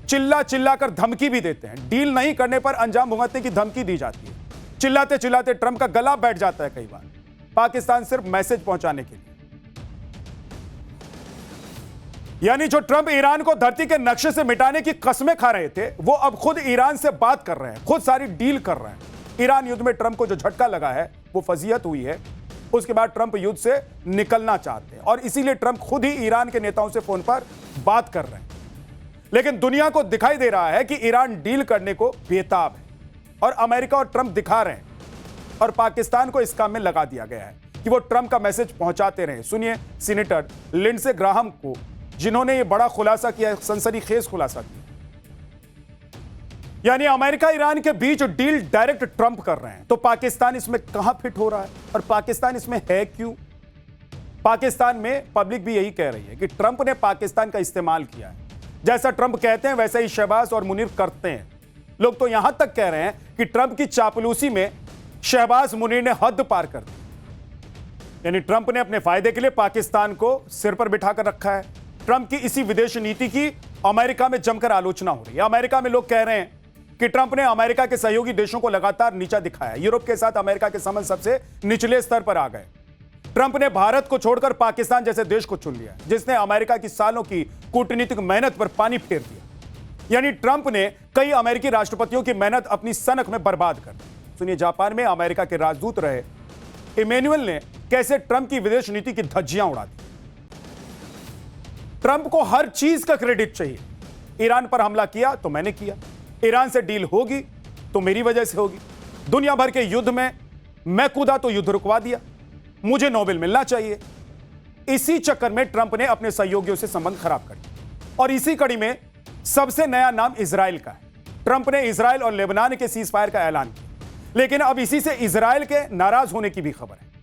चिल्ला चिल्ला कर धमकी भी देते हैं। डील नहीं करने पर अंजाम भुगतने की धमकी दी जाती है। चिल्लाते चिल्लाते ट्रंप का गला बैठ जाता है कई बार, पाकिस्तान सिर्फ मैसेज पहुंचाने के लिए। यानी जो ट्रंप ईरान को धरती के नक्शे से मिटाने की कसमें खा रहे थे, वो अब खुद ईरान से बात कर रहे हैं, खुद सारी डील कर रहे हैं। ईरान युद्ध में ट्रंप को जो झटका लगा है वो फजीहत हुई है। उसके बाद ट्रंप युद्ध से निकलना चाहते हैं और इसीलिए ट्रंप खुद ही ईरान के नेताओं से फोन पर बात कर रहे हैं। लेकिन दुनिया को दिखाई दे रहा है कि ईरान डील करने को बेताब है और अमेरिका और ट्रंप दिखा रहे हैं और पाकिस्तान को इस काम में लगा दिया गया है कि वो ट्रंप का मैसेज पहुंचाते रहे। सुनिए सीनेटर लिंडसे ग्राहम को, जिन्होंने ये बड़ा खुलासा किया, सनसनीखेज खुलासा किया। यानी अमेरिका ईरान के बीच डील डायरेक्ट ट्रंप कर रहे हैं, तो पाकिस्तान इसमें कहां फिट हो रहा है और पाकिस्तान इसमें है क्यों? पाकिस्तान में पब्लिक भी यही कह रही है कि ट्रंप ने पाकिस्तान का इस्तेमाल किया है। जैसा ट्रंप कहते हैं वैसा ही शहबाज और मुनीर करते हैं। लोग तो यहां तक कह रहे हैं कि ट्रंप की चापलूसी में शहबाज मुनीर ने हद पार कर दी। यानी ट्रंप ने अपने फायदे के लिए पाकिस्तान को सिर पर बिठाकर रखा है। ट्रंप की इसी विदेश नीति की अमेरिका में जमकर आलोचना हो रही है। अमेरिका में लोग कह रहे हैं कि ट्रंप ने अमेरिका के सहयोगी देशों को लगातार नीचा दिखाया। यूरोप के साथ अमेरिका के संबंध सबसे निचले स्तर पर आ गए। ट्रंप ने भारत को छोड़कर पाकिस्तान जैसे देश को चुन लिया, जिसने अमेरिका की सालों की कूटनीतिक मेहनत पर पानी फेर दिया। यानी ट्रंप ने कई अमेरिकी राष्ट्रपतियों की मेहनत अपनी सनक में बर्बाद कर दी। सुनिए, जापान में अमेरिका के राजदूत रहे इमैनुअल ने कैसे ट्रंप की विदेश नीति की धज्जियां उड़ा दी। ट्रंप को हर चीज का क्रेडिट चाहिए। ईरान पर हमला किया तो मैंने किया, ईरान से डील होगी तो मेरी वजह से होगी, दुनिया भर के युद्ध में मैं कूदा तो युद्ध रुकवा दिया, मुझे नोबेल मिलना चाहिए। इसी चक्कर में ट्रंप ने अपने सहयोगियों से संबंध खराब कर दिया। और इसी कड़ी में सबसे नया नाम इजराइल का है। ट्रंप ने इजराइल और लेबनान के सीज फायर का ऐलान किया, लेकिन अब इसी से इजराइल के नाराज होने की भी खबर है।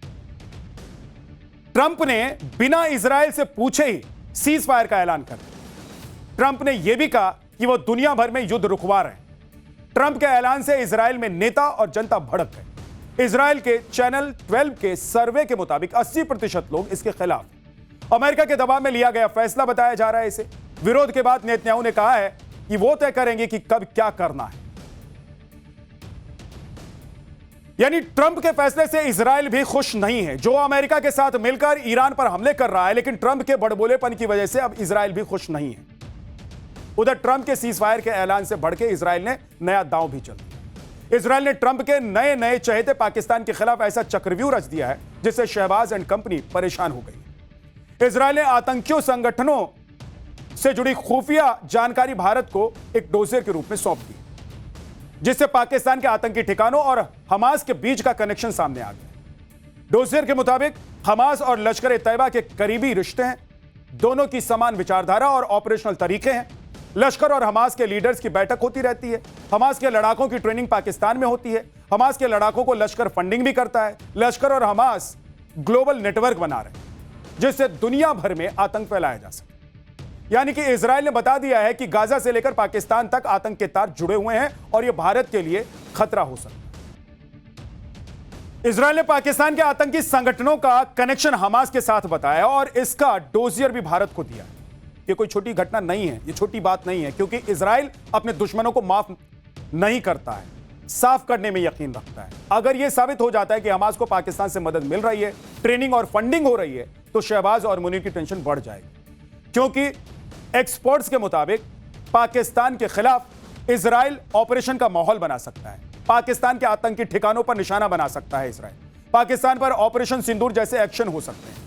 ट्रंप ने बिना इजराइल से पूछे ही सीज फायर का ऐलान कर दिया। ट्रंप ने यह भी कहा कि वो दुनिया भर में युद्ध रुकवा रहे हैं। ट्रंप के ऐलान से इजराइल में नेता और जनता भड़क गए। इजराइल के चैनल 12 के सर्वे के मुताबिक 80% लोग इसके खिलाफ। अमेरिका के दबाव में लिया गया फैसला बताया जा रहा है इसे। विरोध के बाद नेतन्याहू ने कहा है कि वो तय करेंगे कि कब क्या करना है। यानी ट्रंप के फैसले से इजराइल भी खुश नहीं है, जो अमेरिका के साथ मिलकर ईरान पर हमले कर रहा है। लेकिन ट्रंप के बड़बोलेपन की वजह से अब इजराइल भी खुश नहीं है। उधर ट्रंप के सीज फायर के ऐलान से बढ़ के इजराइल ने नया दांव भी चल दिया। इजराइल ने ट्रंप के नए नए चहेते पाकिस्तान के खिलाफ ऐसा चक्रव्यूह रच दिया है जिससे शहबाज एंड कंपनी परेशान हो गई। इजराइल ने आतंकियों संगठनों से जुड़ी खुफिया जानकारी भारत को एक डोजियर के रूप में सौंप दी, जिससे पाकिस्तान के आतंकी ठिकानों और हमास के बीच का कनेक्शन सामने आ गया। डोजियर के मुताबिक हमास और लश्कर ए तैयबा के करीबी रिश्ते हैं। दोनों की समान विचारधारा और ऑपरेशनल तरीके हैं। लश्कर और हमास के लीडर्स की बैठक होती रहती है। हमास के लड़ाकों की ट्रेनिंग पाकिस्तान में होती है। हमास के लड़ाकों को लश्कर फंडिंग भी करता है। लश्कर और हमास ग्लोबल नेटवर्क बना रहे हैं, जिससे दुनिया भर में आतंक फैलाया जा सके। यानी कि इजराइल ने बता दिया है कि गाजा से लेकर पाकिस्तान तक आतंक के तार जुड़े हुए हैं और यह भारत के लिए खतरा हो सकता है। इजराइल ने पाकिस्तान के आतंकी संगठनों का कनेक्शन हमास के साथ बताया और इसका डोजियर भी भारत को दिया। यह कोई छोटी घटना नहीं है, यह छोटी बात नहीं है, क्योंकि इजराइल अपने दुश्मनों को माफ नहीं करता है, साफ करने में यकीन रखता है। अगर यह साबित हो जाता है कि हमास को पाकिस्तान से मदद मिल रही है, ट्रेनिंग और फंडिंग हो रही है, तो शहबाज और मुनीर की टेंशन बढ़ जाएगी। क्योंकि एक्सपर्ट्स के मुताबिक पाकिस्तान के खिलाफ इजराइल ऑपरेशन का माहौल बना सकता है। पाकिस्तान के आतंकी ठिकानों पर निशाना बना सकता है इजराइल। पाकिस्तान पर ऑपरेशन सिंदूर जैसे एक्शन हो सकते हैं।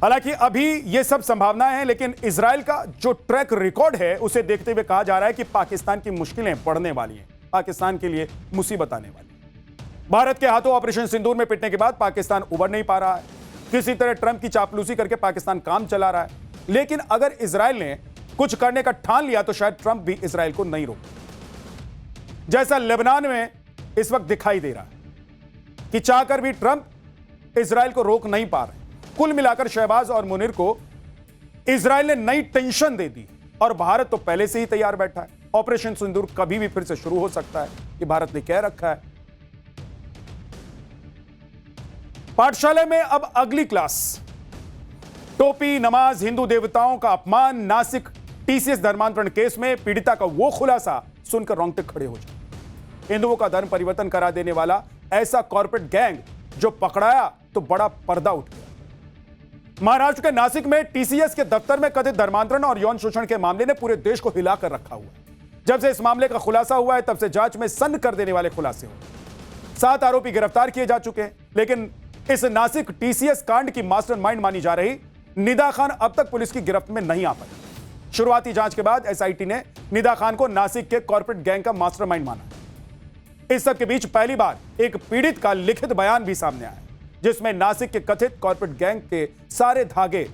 हालांकि अभी यह सब संभावनाएं हैं, लेकिन इजराइल का जो ट्रैक रिकॉर्ड है उसे देखते हुए कहा जा रहा है कि पाकिस्तान की मुश्किलें बढ़ने वाली हैं, पाकिस्तान के लिए मुसीबत आने वाली है। भारत के हाथों ऑपरेशन सिंदूर में पिटने के बाद पाकिस्तान उबर नहीं पा रहा है। किसी तरह ट्रंप की चापलूसी करके पाकिस्तान काम चला रहा है। लेकिन अगर इजराइल ने कुछ करने का ठान लिया तो शायद ट्रंप भी इजराइल को नहीं रोके, जैसा लेबनान में इस वक्त दिखाई दे रहा है कि चाहकर भी ट्रंप इजराइल को रोक नहीं पा रहे। कुल मिलाकर शहबाज और मुनीर को इजराइल ने नई टेंशन दे दी और भारत तो पहले से ही तैयार बैठा है। ऑपरेशन सिंदूर कभी भी फिर से शुरू हो सकता है, ये भारत ने कह रखा है। पाठशाला में अब अगली क्लास। टोपी, नमाज, हिंदू देवताओं का अपमान, नासिक टीसीएस धर्मांतरण केस में पीड़िता का वो खुलासा सुनकर रोंगटे खड़े हो जाए। हिंदुओं का धर्म परिवर्तन करा देने वाला ऐसा कॉर्पोरेट गैंग जो पकड़ाया तो बड़ा पर्दा उठ गया। महाराष्ट्र के नासिक में टीसीएस के दफ्तर में कथित धर्मांतरण और यौन शोषण के मामले ने पूरे देश को हिलाकर रखा हुआ है। जब से इस मामले का खुलासा हुआ है तब से जांच में सन्न कर देने वाले खुलासे हुए। 7 आरोपी गिरफ्तार किए जा चुके हैं, लेकिन इस नासिक टीसीएस कांड की मास्टरमाइंड मानी जा रही निदा खान अब तक पुलिस की गिरफ्त में नहीं आ पाई। शुरुआती जांच के बाद एसआईटी ने निदा खान को नासिक के कॉर्पोरेट गैंग का मास्टरमाइंड माना। इस सब के बीच पहली बार एक पीड़ित का लिखित बयान भी सामने आया, जिसमें नासिक के कथित कॉर्पोरेट गैंग के सारे धागे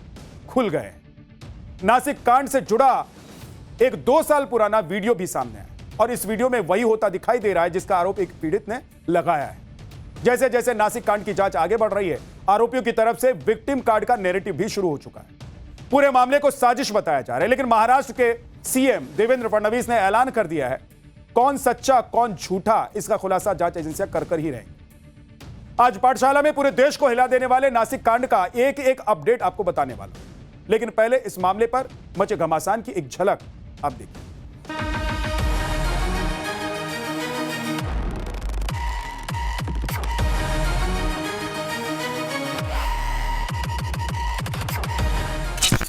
खुल गए। नासिक कांड से जुड़ा एक 2 साल पुराना वीडियो भी सामने आया और इस वीडियो में वही होता दिखाई दे रहा है जिसका आरोप एक पीड़ित ने लगाया है। जैसे जैसे नासिक कांड की जांच आगे बढ़ रही है, आरोपियों की तरफ से विक्टिम कार्ड का नैरेटिव भी शुरू हो चुका है। पूरे मामले को साजिश बताया जा रहा है, लेकिन महाराष्ट्र के सीएम देवेंद्र फडणवीस ने ऐलान कर दिया है कौन सच्चा कौन झूठा, इसका खुलासा जांच एजेंसियां कर ही रहेंगी। आज पाठशाला में पूरे देश को हिला देने वाले नासिक कांड का एक एक अपडेट आपको बताने वाला हूं, लेकिन पहले इस मामले पर मचे घमासान की एक झलक आप देखिए।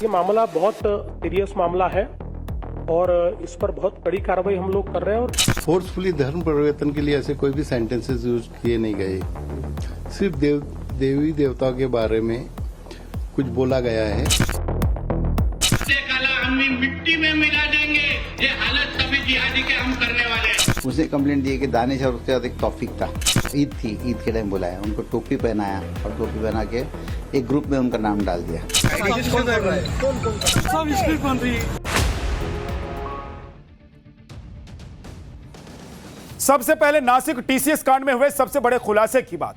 ये मामला बहुत सीरियस मामला है और इस पर बहुत कड़ी कार्रवाई हम लोग कर रहे हैं। और फोर्सफुली धर्म परिवर्तन के लिए ऐसे कोई भी सेंटेंसेस यूज किए नहीं गए, सिर्फ देवी देवताओं के बारे में कुछ बोला गया है। हम मिट्टी में मिला देंगे, ये हालत सभी जिहादी के हम करने वाले हैं। उसने कंप्लेंट दी कि दानिश और उसके बाद एक तौफीक था, ईद थी, ईद के टाइम बुलाया, उनको टोपी पहनाया और टोपी पहना के एक ग्रुप में उनका नाम डाल दिया। सबसे पहले नासिक टीसीएस कांड में हुए सबसे बड़े खुलासे की बात।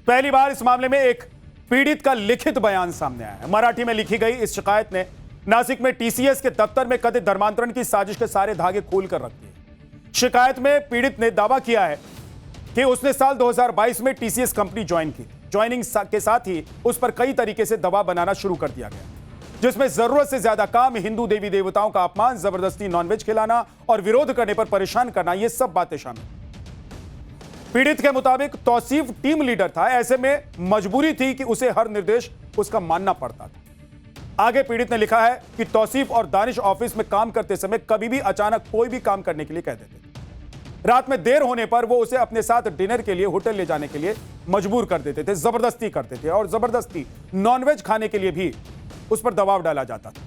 पहली बार इस मामले में एक पीड़ित का लिखित बयान सामने आया है। मराठी में लिखी गई इस शिकायत ने नासिक में टीसीएस के दफ्तर में कथित धर्मांतरण की साजिश के सारे धागे खोल कर रख दिए। शिकायत में पीड़ित ने दावा किया है कि उसने साल 2022 में टीसीएस कंपनी ज्वाइन की। ज्वाइनिंग के साथ ही उस पर कई तरीके से दबाव बनाना शुरू कर दिया गया, जिसमें जरूरत से ज्यादा काम, हिंदू देवी देवताओं का अपमान, जबरदस्ती नॉनवेज खिलाना और विरोध करने पर परेशान करना, ये सब बातें शामिल। पीड़ित के मुताबिक तौसीफ टीम लीडर था, ऐसे में मजबूरी थी कि उसे हर निर्देश उसका मानना पड़ता था। आगे पीड़ित ने लिखा है कि तौसीफ और दानिश ऑफिस में काम करते समय कभी भी अचानक कोई भी काम करने के लिए कह देते थे। रात में देर होने पर वो उसे अपने साथ डिनर के लिए होटल ले जाने के लिए मजबूर कर देते थे, जबरदस्ती करते थे और जबरदस्ती नॉनवेज खाने के लिए भी उस पर दबाव डाला जाता था।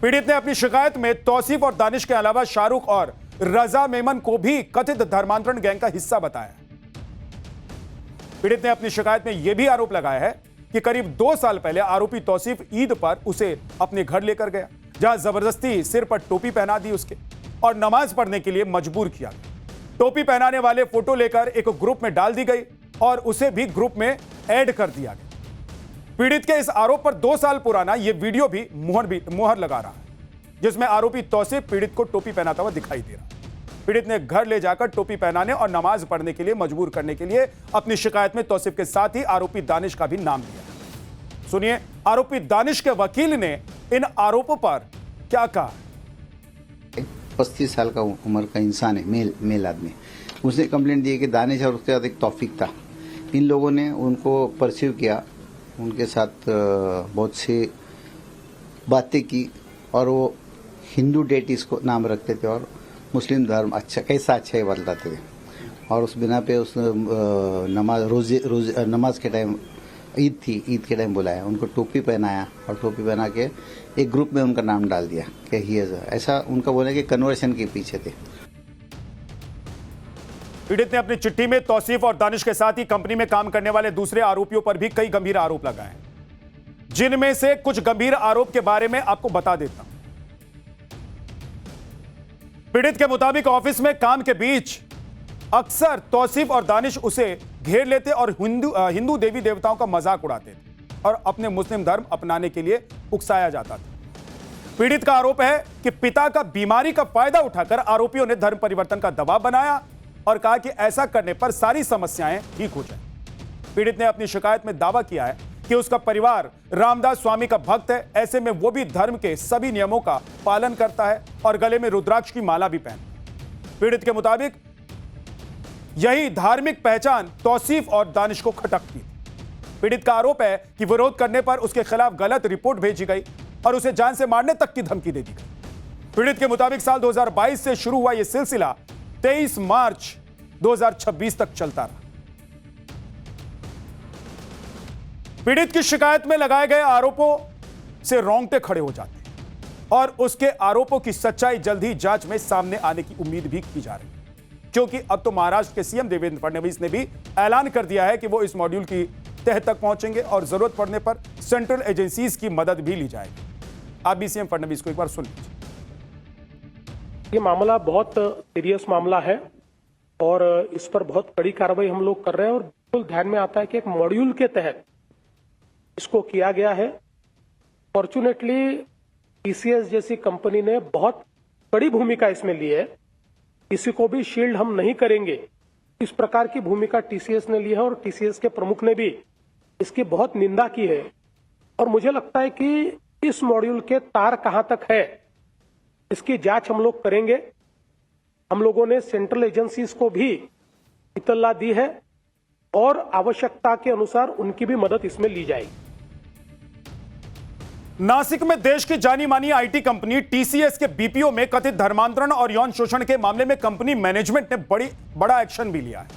पीड़ित ने अपनी शिकायत में तौसीफ और दानिश के अलावा शाहरुख और रजा मेमन को भी कथित धर्मांतरण गैंग का हिस्सा बताया। पीड़ित ने अपनी शिकायत में यह भी आरोप लगाया है कि करीब 2 साल पहले आरोपी तौसीफ ईद पर उसे अपने घर लेकर गया, जहां जबरदस्ती सिर पर टोपी पहना दी उसके और नमाज पढ़ने के लिए मजबूर किया। टोपी पहनाने वाले फोटो लेकर एक ग्रुप में डाल दी गई और उसे भी ग्रुप में ऐड कर दिया गया। पीड़ित के इस आरोप पर 2 साल पुराना यह वीडियो भी मुहर लगा रहा है, जिसमें आरोपी तौसीफ पीड़ित को टोपी पहनाता हुआ दिखाई दे रहा है। पीड़ित ने घर ले जाकर टोपी पहनाने और नमाज पढ़ने के लिए मजबूर करने के लिए अपनी शिकायत में तौसीफ के साथ ही आरोपी दानिश का भी नाम लिया। सुनिए आरोपी दानिश के वकील ने इन आरोपों पर क्या कहा। 35 साल का उम्र का इंसान है, मेल आदमी। उसने कंप्लेंट दी कि दानिश और उसके बाद एक तौफीक था। इन लोगों ने उनको परसीव किया, उनके साथ बहुत सी बातें की और वो हिंदू डेटीज को नाम रखते थे और मुस्लिम धर्म कैसा अच्छा ही बतलाते थे। और उस बिना पे उस नमाज के टाइम, ईद थी, ईद के टाइम बुलाया, उनको टोपी पहनाया और टोपी पहना के एक ग्रुप में उनका नाम डाल दिया कि ही ऐसा उनका बोले कि कन्वर्शन के पीछे थे। पीड़ित ने अपनी चिट्ठी में तौसीफ और दानिश के साथ ही कंपनी में काम करने वाले दूसरे आरोपियों पर भी कई गंभीर आरोप लगाए, जिनमें से कुछ गंभीर आरोप के बारे में आपको बता देता हूं। पीड़ित के मुताबिक ऑफिस में काम के बीच अक्सर तौसीफ और दानिश उसे घेर लेते और हिंदू देवी देवताओं का मजाक उड़ाते थे और अपने मुस्लिम धर्म अपनाने के लिए उकसाया जाता था। पीड़ित का आरोप है कि पिता का बीमारी का फायदा उठाकर आरोपियों ने धर्म परिवर्तन का दबाव बनाया और कहा कि ऐसा करने पर सारी समस्याएं ठीक हो जाए। पीड़ित ने अपनी शिकायत में दावा किया है कि उसका परिवार रामदास स्वामी का भक्त है, ऐसे में वो भी धर्म के सभी नियमों का पालन करता है और गले में रुद्राक्ष की माला भी पहनता है। पीड़ित के मुताबिक यही धार्मिक पहचान तौसीफ और दानिश को खटकती थी। पीड़ित का आरोप है कि विरोध करने पर उसके खिलाफ गलत रिपोर्ट भेजी गई और उसे जान से मारने तक की धमकी दे दी गई। पीड़ित के मुताबिक साल 2022 से शुरू हुआ यह सिलसिला 23 मार्च 2026 तक चलता रहा। पीड़ित की शिकायत में लगाए गए आरोपों से रोंगटे खड़े हो जाते हैं और उसके आरोपों की सच्चाई जल्द ही जांच में सामने आने की उम्मीद भी की जा रही है, क्योंकि अब तो महाराष्ट्र के सीएम देवेंद्र फडणवीस ने भी ऐलान कर दिया है कि वो इस मॉड्यूल की तह तक पहुंचेंगे और जरूरत पड़ने पर सेंट्रल एजेंसीज की मदद भी ली जाएगी। आप भी सीएम फडणवीस को एक बार सुन लीजिए। ये मामला बहुत सीरियस मामला है और इस पर बहुत कड़ी कार्रवाई हम लोग कर रहे हैं और बिल्कुल ध्यान में आता है कि एक मॉड्यूल के तहत इसको किया गया है। फॉर्चुनेटली टीसीएस जैसी कंपनी ने बहुत बड़ी भूमिका इसमें ली है। किसी को भी शील्ड हम नहीं करेंगे। इस प्रकार की भूमिका टीसीएस ने ली है और टीसीएस के प्रमुख ने भी इसकी बहुत निंदा की है। और मुझे लगता है कि इस मॉड्यूल के तार कहां तक है इसकी जांच हम लोग करेंगे। हम लोगों ने सेंट्रल एजेंसीज को भी इत्तला दी है और आवश्यकता के अनुसार उनकी भी मदद इसमें ली जाएगी। नासिक में देश की जानी मानी आईटी कंपनी टीसीएस के बीपीओ में कथित धर्मांतरण और यौन शोषण के मामले में कंपनी मैनेजमेंट ने बड़ा एक्शन भी लिया है।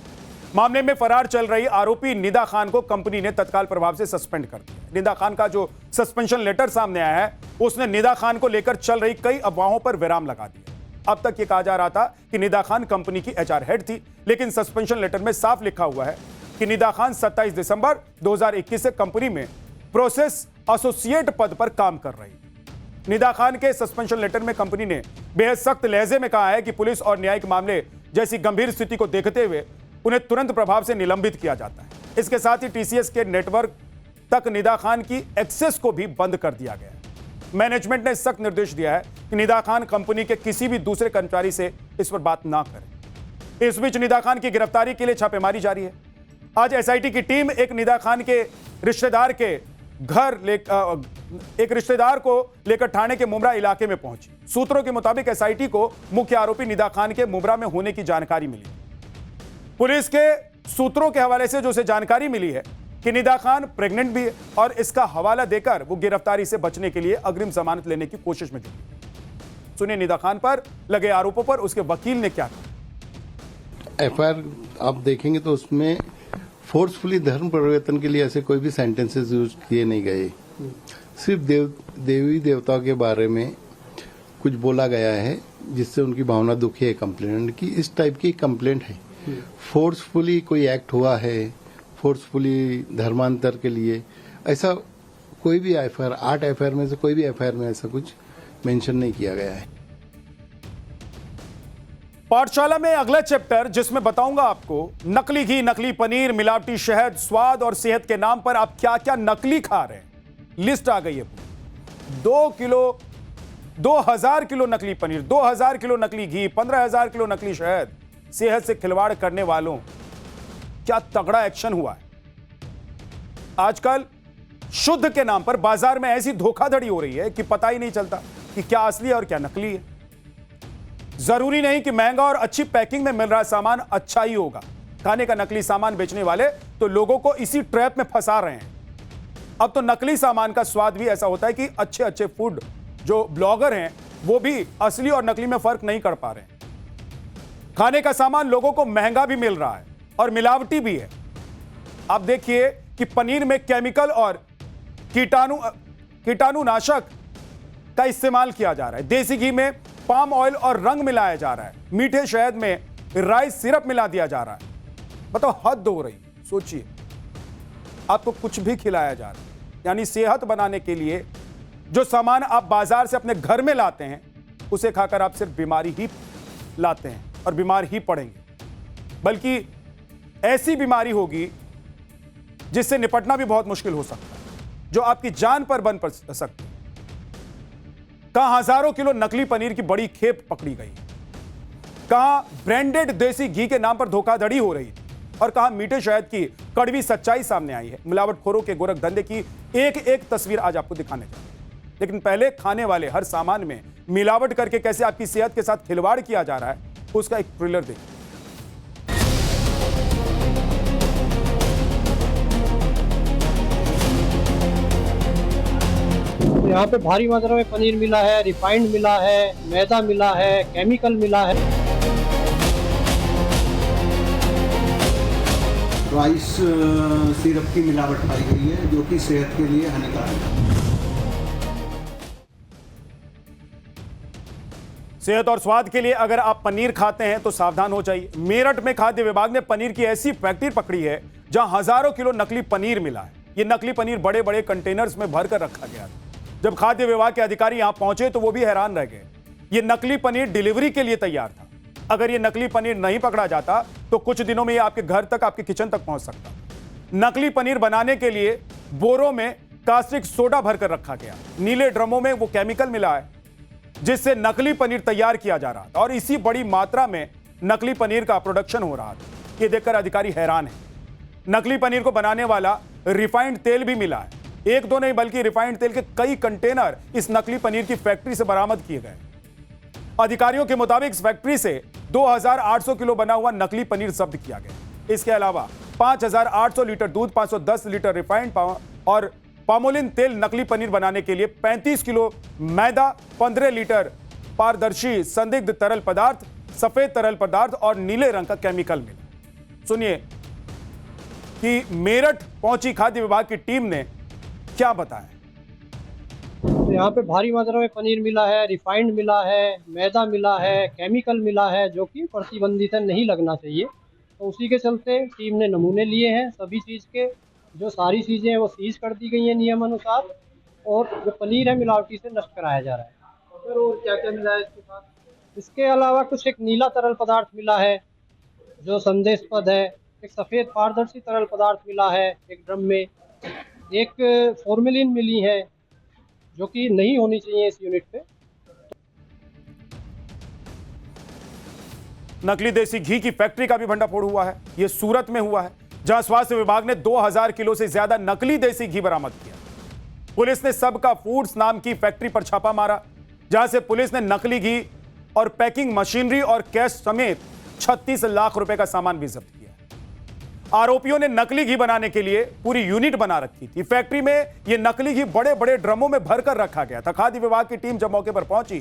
मामले में फरार चल रही आरोपी निदा खान को कंपनी ने तत्काल प्रभाव से सस्पेंड कर दिया। निदा खान का जो सस्पेंशन लेटर सामने आया है उसने निदा खान को लेकर चल रही कई अफवाहों पर विराम लगा दिया। अब तक यह कहा जा रहा था कि निदा खान कंपनी की एचआर हेड थी, लेकिन सस्पेंशन लेटर में साफ लिखा हुआ है कि निदा खान 27 दिसंबर 2021 से कंपनी में प्रोसेस एसोसिएट पद पर काम कर रही। निदा खान के सस्पेंशन लेटर में कंपनी ने बेहद सख्त लहजे में कहा है कि पुलिस और न्यायिक मामले जैसी गंभीर स्थिति को देखते हुए उन्हें तुरंत प्रभाव से निलंबित किया जाता है। इसके साथ ही टीसीएस के नेटवर्क तक निदा खान की एक्सेस को भी बंद कर दिया गया है। मैनेजमेंट ने सख्त निर्देश दिया है कि निदा खान कंपनी के किसी भी दूसरे कर्मचारी से इस पर बात ना करें। इस बीच निदा खान की गिरफ्तारी के लिए छापेमारी जारी है। आज एसआईटी की टीम एक निदा खान के रिश्तेदार के घर एक रिश्तेदार को लेकर थाने के मुमरा इलाके में पहुंची। सूत्रों के मुताबिक एसआईटी को मुख्य आरोपी निदा खान के मुमरा में होने की जानकारी मिली। पुलिस के सूत्रों के हवाले से जो उसे जानकारी मिली है कि निदा खान प्रेग्नेंट भी है और इसका हवाला देकर वो गिरफ्तारी से बचने के लिए अग्रिम जमानत लेने की कोशिश में जुटी। सुनिए निदा खान पर लगे आरोपों पर उसके वकील ने क्या कहा। एफआईआर आप देखेंगे तो उसमें फोर्सफुली धर्म परिवर्तन के लिए ऐसे कोई भी सेंटेंसेस यूज किए नहीं गए। सिर्फ देवी देवताओं के बारे में कुछ बोला गया है जिससे उनकी भावना दुखी है कंप्लेनेंट की। इस टाइप की कंप्लेंट है। फोर्सफुली कोई एक्ट हुआ है, फोर्सफुली धर्मांतर के लिए, ऐसा कोई भी एफआईआर 8 एफआईआर में से कोई भी एफआईआर में ऐसा कुछ मेंशन नहीं किया गया है। पाठशाला में अगला चैप्टर जिसमें बताऊंगा आपको नकली घी, नकली पनीर, मिलावटी शहद, स्वाद और सेहत के नाम पर आप क्या क्या नकली खा रहे हैं। लिस्ट आ गई है। 2000 किलो नकली पनीर, 2000 किलो नकली घी, 15,000 किलो नकली शहद। सेहत से खिलवाड़ करने वालों क्या तगड़ा एक्शन हुआ है। आजकल शुद्ध के नाम पर बाजार में ऐसी धोखाधड़ी हो रही है कि पता ही नहीं चलता कि क्या असली है और क्या नकली है। जरूरी नहीं कि महंगा और अच्छी पैकिंग में मिल रहा सामान अच्छा ही होगा। खाने का नकली सामान बेचने वाले तो लोगों को इसी ट्रैप में फंसा रहे हैं। अब तो नकली सामान का स्वाद भी ऐसा होता है कि अच्छे अच्छे फूड जो ब्लॉगर हैं वो भी असली और नकली में फर्क नहीं कर पा रहे हैं। खाने का सामान लोगों को महंगा भी मिल रहा है और मिलावटी भी है। आप देखिए कि पनीर में केमिकल और कीटाणुनाशक का इस्तेमाल किया जा रहा है। देसी घी में पाम ऑयल और रंग मिलाया जा रहा है। मीठे शहद में राइस सिरप मिला दिया जा रहा है। बताओ, हद हो रही। सोचिए, आपको कुछ भी खिलाया जा रहा है। यानी सेहत बनाने के लिए जो सामान आप बाजार से अपने घर में लाते हैं उसे खाकर आप सिर्फ बीमारी ही लाते हैं और बीमार ही पड़ेंगे। बल्कि ऐसी बीमारी होगी जिससे निपटना भी बहुत मुश्किल हो सकता है, जो आपकी जान पर बन पड़ सकती है। कहां हजारों किलो नकली पनीर की बड़ी खेप पकड़ी गई, कहां ब्रांडेड देसी घी के नाम पर धोखाधड़ी हो रही और कहां मीठे शहद की कड़वी सच्चाई सामने आई है। मिलावटखोरों के गोरख धंधे की एक एक तस्वीर आज आपको दिखाने जा रहे हैं। लेकिन पहले खाने वाले हर सामान में मिलावट करके कैसे आपकी सेहत के साथ खिलवाड़ किया जा रहा है उसका एक ट्रेलर देखिए। यहाँ पे भारी मात्रा में पनीर मिला है, रिफाइंड मिला है, मैदा मिला है, केमिकल मिला है। राइस सिरप की मिलावट पाई गई है जो कि सेहत के लिए हानिकारक है। सेहत और स्वाद के लिए अगर आप पनीर खाते हैं तो सावधान हो जाइए। मेरठ में खाद्य विभाग ने पनीर की ऐसी फैक्ट्री पकड़ी है जहां हजारों किलो नकली पनीर मिला है। ये नकली पनीर बड़े बड़े कंटेनर्स में भरकर रखा गया था। जब खाद्य विभाग के अधिकारी यहां पहुंचे तो वो भी हैरान रह गए। ये नकली पनीर डिलीवरी के लिए तैयार था। अगर ये नकली पनीर नहीं पकड़ा जाता तो कुछ दिनों में ये आपके घर तक, आपके किचन तक पहुंच सकता। नकली पनीर बनाने के लिए बोरों में कास्टिक सोडा भरकर रखा गया। नीले ड्रमों में वो केमिकल मिला है जिससे नकली पनीर तैयार किया जा रहा था और इसी बड़ी मात्रा में नकली पनीर का प्रोडक्शन हो रहा था। ये देखकर अधिकारी हैरान है। नकली पनीर को बनाने वाला रिफाइंड तेल भी मिला है। एक दो नहीं बल्कि रिफाइंड तेल के कई कंटेनर इस नकली पनीर की फैक्ट्री से बरामद किए गए। अधिकारियों के मुताबिक इस फैक्ट्री से 2800 किलो बना हुआ नकली पनीर जब्त किया गया। इसके अलावा 5800 लीटर दूध, 510 लीटर रिफाइंड और पामोलिन तेल, नकली पनीर बनाने के लिए 35 किलो मैदा, 15 लीटर पारदर्शी संदिग्ध तरल पदार्थ, सफेद तरल पदार्थ और नीले रंग का केमिकल मिला। सुनिए कि मेरठ पहुंची खाद्य विभाग की टीम ने क्या बताया। तो यहाँ पे भारी मात्रा में पनीर मिला है, रिफाइंड मिला है, मैदा मिला है, केमिकल मिला है जो कि प्रतिबंधित है, नहीं लगना चाहिए। तो उसी के चलते टीम ने नमूने लिए हैं सभी चीज़ के। जो सारी चीज़ें हैं वो सीज कर दी गई हैं नियम अनुसार, और जो पनीर है मिलावटी से नष्ट कराया जा रहा है। सर और क्या क्या मिला है इसके साथ? इसके अलावा कुछ एक नीला तरल पदार्थ मिला है जो संदेहास्पद है, एक सफ़ेद पारदर्शी तरल पदार्थ मिला है एक ड्रम में, एक फॉर्मेलिन मिली है जो कि नहीं होनी चाहिए इस यूनिट पे। नकली देसी घी की फैक्ट्री का भी भंडाफोड़ हुआ है। यह सूरत में हुआ है, जहां स्वास्थ्य विभाग ने 2000 किलो से ज्यादा नकली देसी घी बरामद किया। पुलिस ने सबका फूड्स नाम की फैक्ट्री पर छापा मारा, जहां से पुलिस ने नकली घी और पैकिंग मशीनरी और कैश समेत 36 लाख रुपए का सामान भी जब्त किया। आरोपियों ने नकली घी बनाने के लिए पूरी यूनिट बना रखी थी। फैक्ट्री में यह नकली घी बड़े बड़े ड्रमों में भरकर रखा गया था। खाद्य विभाग की टीम जब मौके पर पहुंची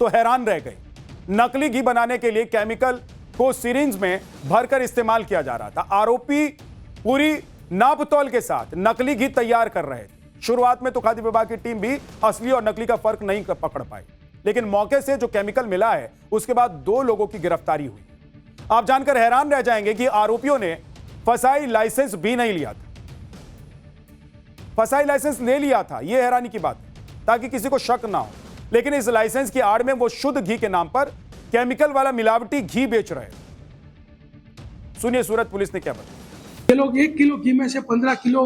तो हैरान रह गई। नकली घी बनाने के लिए केमिकल को सिरिंज में भरकर इस्तेमाल किया जा रहा था। आरोपी पूरी नापतौल के साथ नकली घी तैयार कर रहे थे। शुरुआत में तो खाद्य विभाग की टीम भी असली और नकली का फर्क नहीं पकड़ पाई, लेकिन मौके से जो केमिकल मिला है उसके बाद 2 लोगों की गिरफ्तारी हुई। आप जानकर हैरान रह जाएंगे कि आरोपियों ने फसाई लाइसेंस भी नहीं लिया था। फसाई लाइसेंस ले लिया था, यह हैरानी की बात है, ताकि किसी को शक ना हो, लेकिन इस लाइसेंस की आड़ में वो शुद्ध घी के नाम पर केमिकल वाला मिलावटी घी बेच रहे थे। सुनिए सूरत पुलिस ने क्या बताया। ये लोग 1 किलो घी में से 15 किलो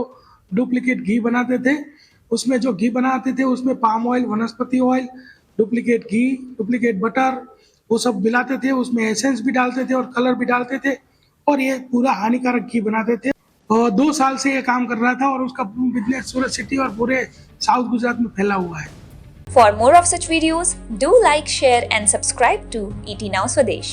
डुप्लीकेट घी बनाते थे। उसमें जो घी बनाते थे उसमें पाम ऑयल, वनस्पति ऑयल, डुप्लीकेट घी, डुप्लीकेट बटर, वो सब मिलाते थे। उसमें एसेंस भी डालते थे और कलर भी डालते थे, और ये पूरा हानिकारक घी बनाते थे। और 2 साल से ये काम कर रहा था, और उसका बिजनेस सूरत सिटी और पूरे साउथ गुजरात में फैला हुआ है। For more of such videos, do like, share and subscribe to ET Now Swadesh.